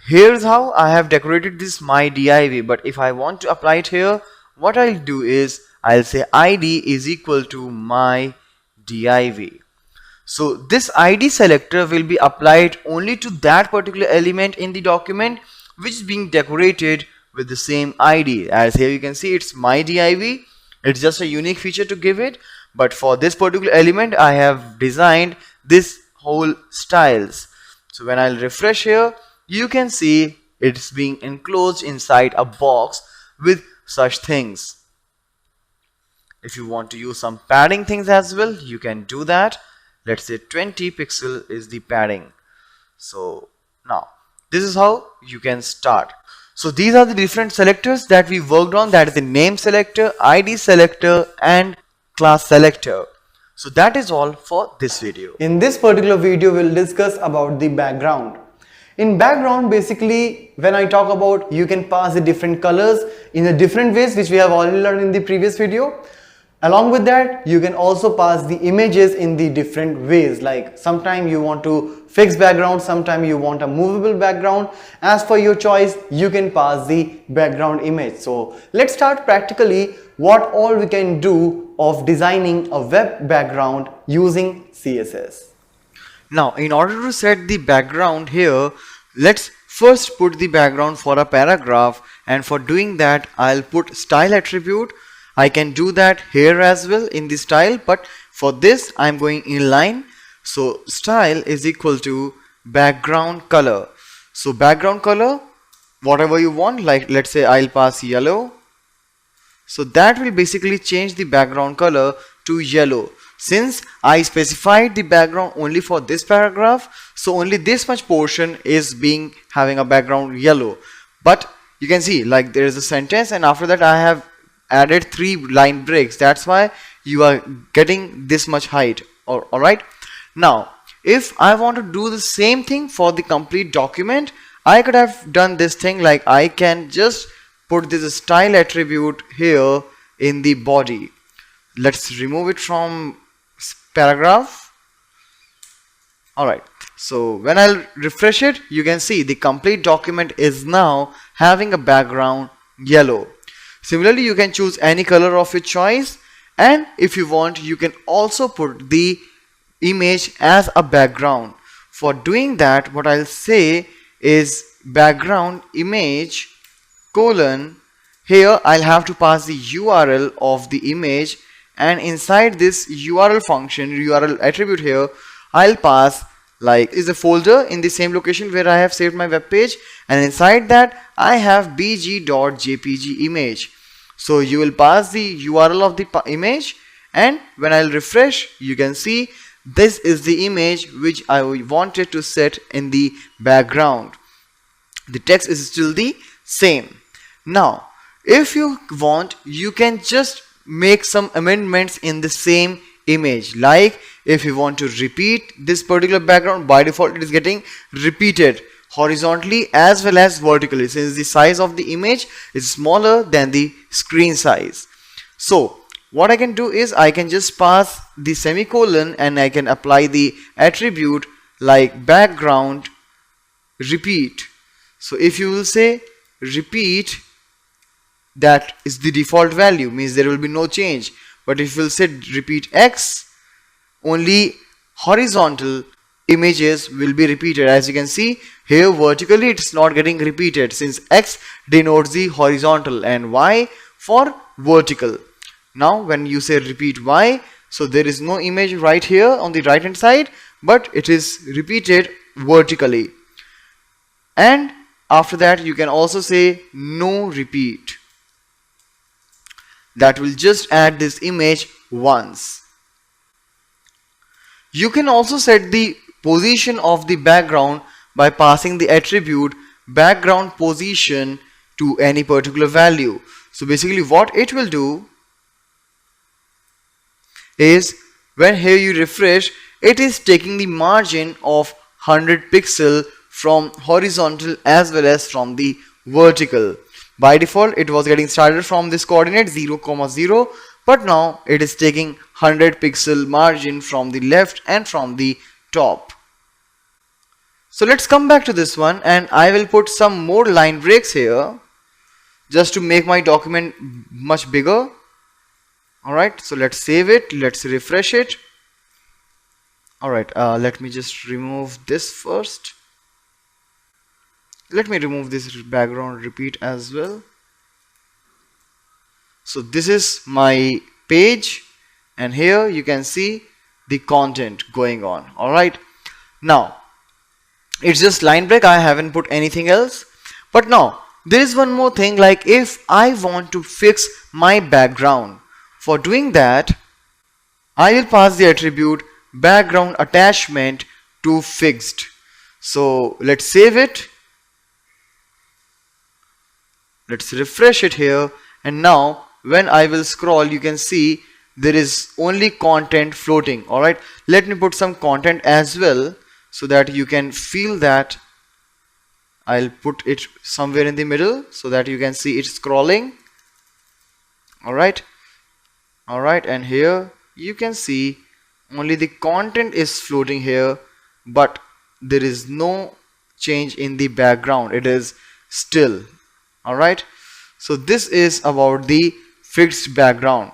Here's how I have decorated this my div, but if I want to apply it here, what I'll do is I'll say id is equal to my div. So this ID selector will be applied only to that particular element in the document which is being decorated with the same ID. As here you can see it's my div. It's just a unique feature to give it, but for this particular element I have designed this whole styles. So when I'll refresh here, you can see it's being enclosed inside a box with such things. If you want to use some padding things as well, you can do that. Let's say 20 pixel is the padding. So now this is how you can start. So these are the different selectors that we worked on, that is the name selector, ID selector and class selector. So that is all for this video. In this particular video, we'll discuss about the background. In background, basically, when I talk about, you can pass the different colors in the different ways, which we have already learned in the previous video. Along with that, you can also pass the images in the different ways, like sometime you want to fix background, sometime you want a movable background. As for your choice, you can pass the background image. So let's start practically what all we can do of designing a web background using CSS. Now in order to set the background here, let's first put the background for a paragraph, and for doing that I'll put style attribute. I can do that here as well in the style, but for this I'm going inline. So style is equal to background color. So background color, whatever you want, like let's say I'll pass yellow. So that will basically change the background color to yellow. Since I specified the background only for this paragraph, so only this much portion is being having a background yellow. But you can see like there is a sentence, and after that I have added 3 line breaks. That's why you are getting this much height. Alright. Now if I want to do the same thing for the complete document, I could have done this thing, like I can just put this style attribute here in the body. Let's remove it from paragraph. Alright, so when I'll refresh it, you can see the complete document is now having a background yellow. Similarly, you can choose any color of your choice, and if you want, you can also put the image as a background. For doing that, what I'll say is background image colon. Here I'll have to pass the URL of the image, and inside this URL function, URL attribute here, I'll pass like is a folder in the same location where I have saved my web page, and inside that I have bg.jpg image. So you will pass the URL of the image, and when I'll refresh, you can see this is the image which I wanted to set in the background. The text is still the same. Now if you want, you can just make some amendments in the same image. Like if you want to repeat this particular background, by default it is getting repeated horizontally as well as vertically, since the size of the image is smaller than the screen size. So what I can do is I can just pass the semicolon, and I can apply the attribute like background repeat. So if you will say repeat, that is the default value, means there will be no change. But if you will say repeat X, only horizontal images will be repeated. As you can see here, vertically it's not getting repeated, since X denotes the horizontal and Y for vertical. Now when you say repeat Y, so there is no image right here on the right hand side, but it is repeated vertically. And after that you can also say no repeat. That will just add this image once. You can also set the position of the background by passing the attribute background position to any particular value. So basically what it will do is, when here you refresh, it is taking the margin of 100 pixel from horizontal as well as from the vertical. By default it was getting started from this coordinate 0, 0, but now it is taking 100 pixel margin from the left and from the top. So let's come back to this one, and I will put some more line breaks here just to make my document much bigger. Alright, so let's save it, let's refresh it. Alright, let me just remove this first. Let me remove this background repeat as well. So this is my page, and here you can see the content going on. Alright, now it's just line break, I haven't put anything else. But now there is one more thing, like if I want to fix my background, for doing that I will pass the attribute background attachment to fixed. So let's save it, let's refresh it here, and now when I will scroll you can see there is only content floating. Alright, let me put some content as well so that you can feel that. I'll put it somewhere in the middle so that you can see it scrolling. Alright, and here you can see only the content is floating here, but there is no change in the background, it is still. Alright, so this is about the fixed background.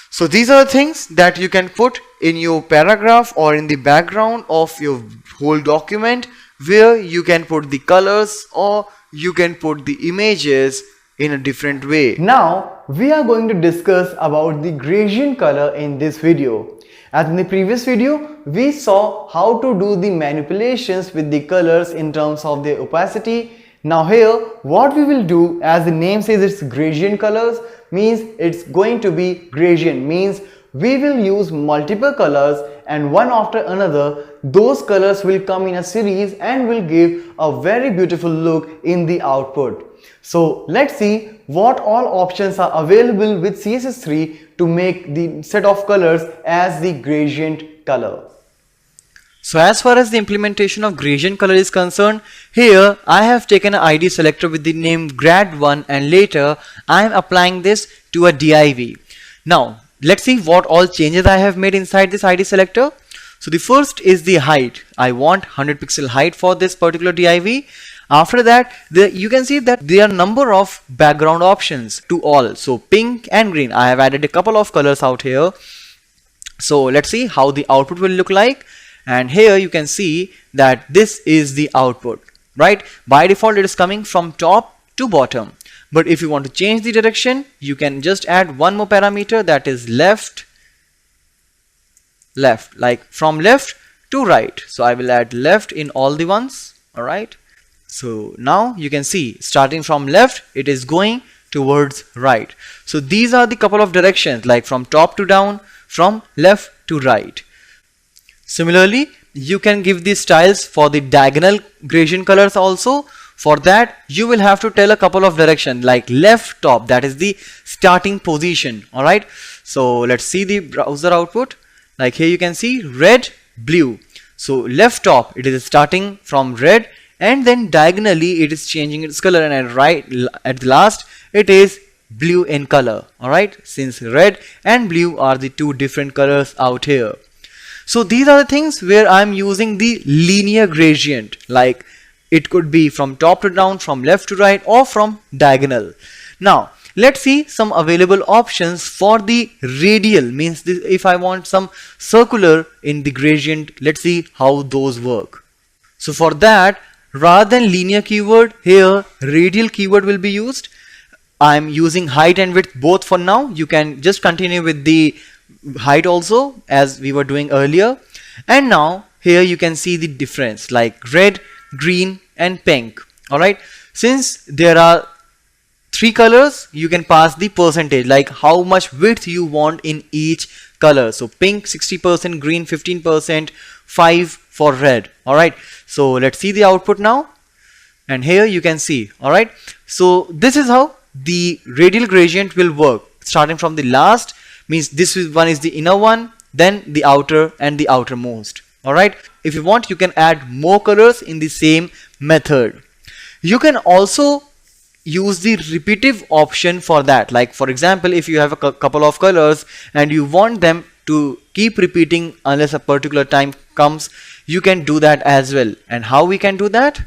So these are the things that you can put in your paragraph or in the background of your whole document, where you can put the colors or you can put the images in a different way. Now we are going to discuss about the gradient color in this video. As in the previous video, we saw how to do the manipulations with the colors in terms of their opacity. Now here what we will do, as the name says it's gradient colors, means it's going to be gradient, means we will use multiple colors and one after another those colors will come in a series and will give a very beautiful look in the output. So let's see what all options are available with CSS3 to make the set of colors as the gradient color. So as far as the implementation of gradient color is concerned, here I have taken an ID selector with the name grad1, and later I am applying this to a div. Now let's see what all changes I have made inside this ID selector. So the first is the height. I want 100 pixel height for this particular div. After that, you can see that there are number of background options to all. So pink and green, I have added a couple of colors out here. So let's see how the output will look like. And here you can see that this is the output, right? By default it is coming from top to bottom, but if you want to change the direction you can just add one more parameter, that is left, like from left to right. So I will add left in all the ones. Alright, so now you can see starting from left it is going towards right. So these are the couple of directions, like from top to down, from left to right. Similarly, you can give the styles for the diagonal gradient colors also. For that, you will have to tell a couple of directions, like left top, that is the starting position. Alright, so let's see the browser output. Like here you can see red, blue. So left top, it is starting from red, and then diagonally it is changing its color, and at right at the last it is blue in color. Alright, since red and blue are the two different colors out here. So these are the things where I'm using the linear gradient, like it could be from top to down, from left to right, or from diagonal. Now let's see some available options for the radial, means this, if I want some circular in the gradient, let's see how those work. So for that, rather than linear keyword, here radial keyword will be used. I'm using height and width both for now. You can just continue with the height also as we were doing earlier. And now here you can see the difference, like red, green and pink. Alright, since there are three colors, you can pass the percentage, like how much width you want in each color. So pink 60%, green 15%, 5 for red. Alright, so let's see the output now, and here you can see. Alright, so this is how the radial gradient will work, starting from the last, means this one is the inner one, then the outer and the outermost. Alright, if you want you can add more colors in the same method. You can also use the repetitive option for that, like for example if you have a couple of colors and you want them to keep repeating unless a particular time comes, you can do that as well. And how we can do that?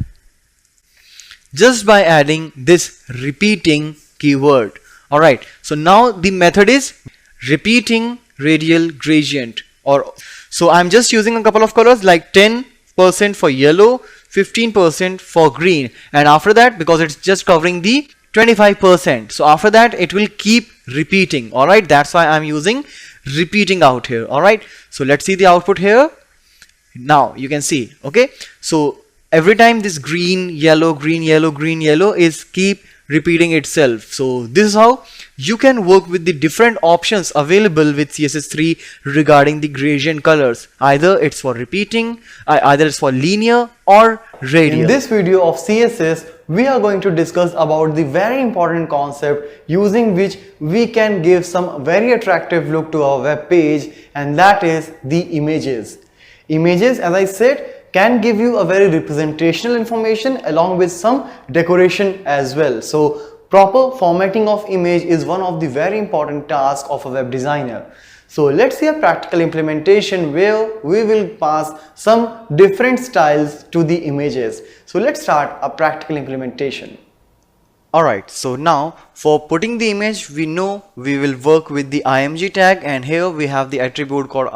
Just by adding this repeating keyword. Alright, so now the method is repeating radial gradient. Or so I'm just using a couple of colors like 10% for yellow, 15% for green, and after that, because it's just covering the 25%, so after that it will keep repeating. Alright, that's why I'm using repeating out here. Alright, so let's see the output here. Now you can see, okay, so every time this green, yellow, green, yellow, green, yellow is keep repeating itself. So this is how you can work with the different options available with CSS3 regarding the gradient colors. Either it's for repeating, either it's for linear or radial. In this video of CSS, we are going to discuss about the very important concept using which we can give some very attractive look to our web page, and that is the images. Images, as I said, can give you a very representational information along with some decoration as well. So proper formatting of image is one of the very important tasks of a web designer. So let's see a practical implementation where we will pass some different styles to the images. So let's start a practical implementation. Alright, so now for putting the image, we know we will work with the img tag, and here we have the attribute called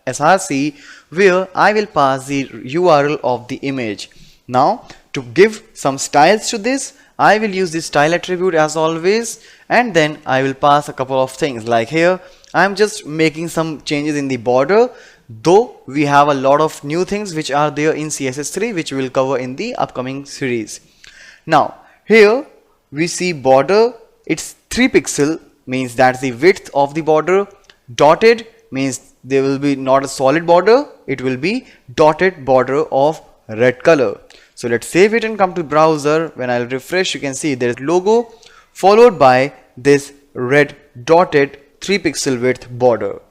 src, where I will pass the URL of the image. Now to give some styles to this, I will use the style attribute as always, and then I will pass a couple of things. Like here I am just making some changes in the border, though we have a lot of new things which are there in CSS3 which we will cover in the upcoming series. Now here we see border, it's 3 pixel, means that's the width of the border. Dotted means there will be not a solid border, it will be dotted border of red color. So let's save it and come to browser. When I'll refresh, you can see there is logo followed by this red dotted 3 pixel width border.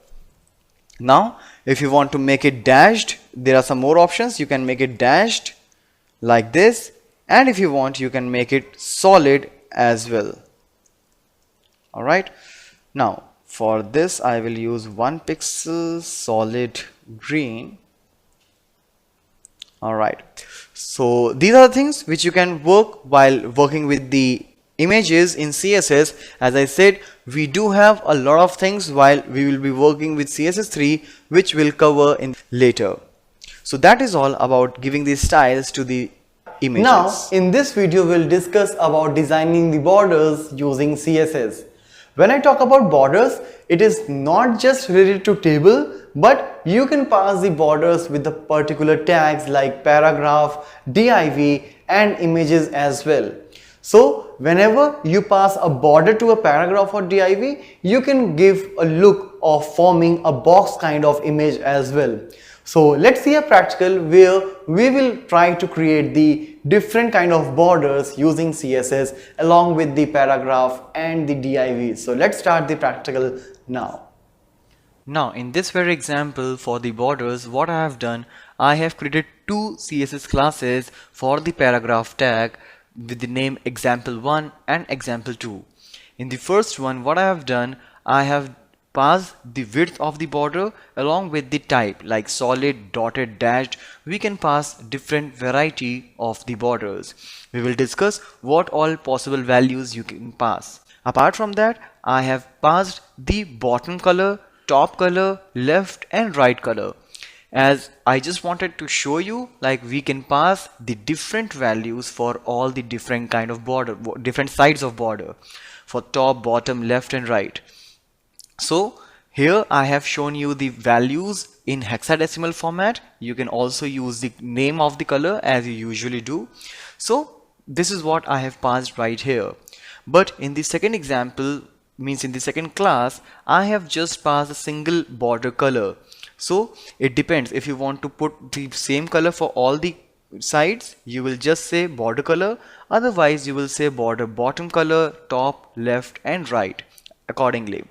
Now if you want to make it dashed, there are some more options. You can make it dashed like this, and if you want, you can make it solid as well. Alright, now for this I will use 1 pixel solid green. Alright, so these are the things which you can work while working with the images in CSS. As I said, we do have a lot of things while we will be working with CSS3 which we'll cover in later. So that is all about giving these styles to the images. Now in this video we'll discuss about designing the borders using CSS. When I talk about borders, it is not just related to table, but you can pass the borders with the particular tags like paragraph, div and images as well. So whenever you pass a border to a paragraph or div, you can give a look of forming a box kind of image as well. So let's see a practical where we will try to create the different kind of borders using CSS along with the paragraph and the div. So let's start the practical now. Now in this very example for the borders, what I have done, I have created 2 CSS classes for the paragraph tag with the name example1 and example2. In the first one, what I have done, I have passed the width of the border along with the type like solid, dotted, dashed. We can pass different variety of the borders. We will discuss what all possible values you can pass. Apart from that, I have passed the bottom color, top color, left and right color. As I just wanted to show you, like we can pass the different values for all the different kind of border, different sides of border, for top, bottom, left and right. So here I have shown you the values in hexadecimal format. You can also use the name of the color as you usually do. So this is what I have passed right here. But in the second example, means in the second class, I have just passed a single border color. So it depends. If you want to put the same color for all the sides, you will just say border color. Otherwise you will say border bottom color, top, left and right accordingly.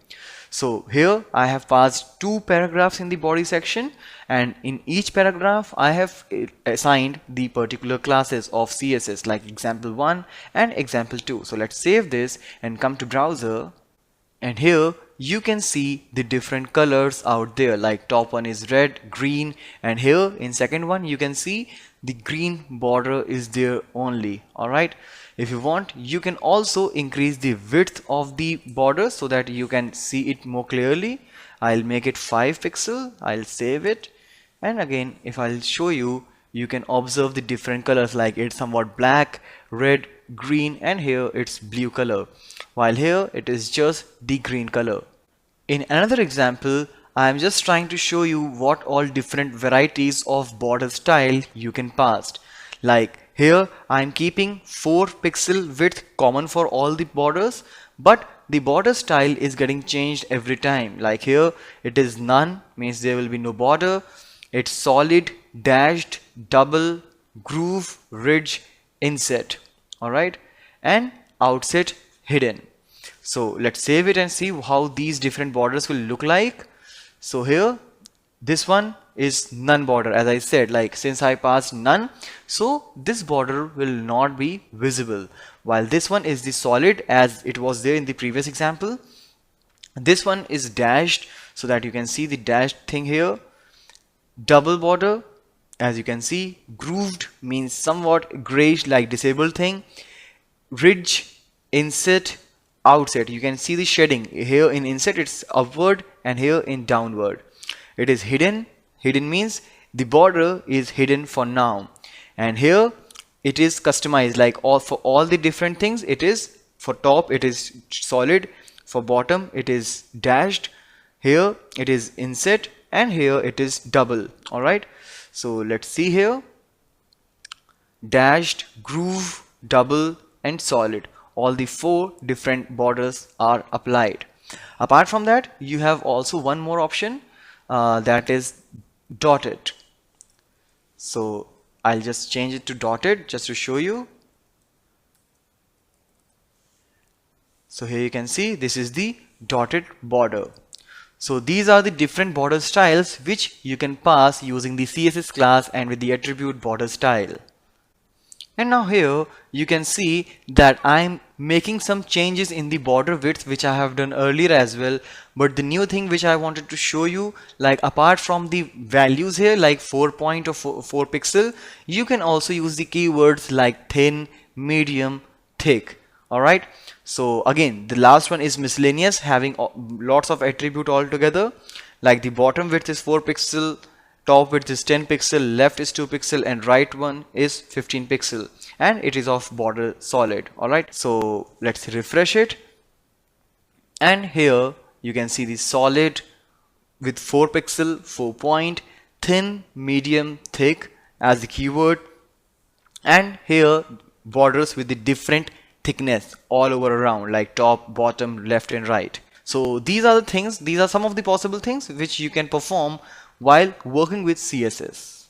So here I have passed 2 paragraphs in the body section, and in each paragraph I have assigned the particular classes of CSS like example1 and example2. So let's save this and come to browser, and here you can see the different colors out there, like top one is red, green, and here in second one you can see the green border is there only. Alright, if you want, you can also increase the width of the border so that you can see it more clearly. I'll make it 5 pixel, I'll save it, and again if I'll show you, you can observe the different colors, like it's somewhat black, red, green, and here it's blue color, while here it is just the green color. In another example, I am just trying to show you what all different varieties of border style you can pass. Like here I am keeping 4 pixel width common for all the borders, but the border style is getting changed every time. Like here it is none, means there will be no border. It's solid, dashed, double, groove, ridge, inset. Alright, and outset, hidden. So let's save it and see how these different borders will look like. So here this one is none border, as I said, like since I passed none, so this border will not be visible, while this one is the solid as it was there in the previous example. This one is dashed so that you can see the dashed thing here. Double border, as you can see. Grooved means somewhat grayish like disabled thing. Ridge, inset, outset, you can see the shading here. In inset it's upward and here in downward. It is hidden. Hidden means the border is hidden for now, and here it is customized, like for all the different things. It is for top it is solid, for bottom it is dashed, here it is inset, and here it is double. Alright, so let's see here. Dashed, groove, double, and solid, all the 4 different borders are applied. Apart from that, you have also one more option, that is dotted. So I'll just change it to dotted just to show you. So here you can see this is the dotted border. So these are the different border styles which you can pass using the CSS class and with the attribute border style. And now here you can see that I'm making some changes in the border width, which I have done earlier as well. But the new thing which I wanted to show you, like apart from the values here like 4 point or 4 pixel, you can also use the keywords like thin, medium, thick. Alright, so again the last one is miscellaneous, having lots of attribute altogether. Like the bottom width is 4 pixel, top width is 10 pixel, left is 2 pixel, and right one is 15 pixel, and it is of border solid. Alright, so let's refresh it, and here you can see the solid with 4 pixel, 4 point, thin, medium, thick as the keyword, and here borders with the different thickness all over around, like top, bottom, left, and right. So these are the things, these are some of the possible things which you can perform while working with CSS.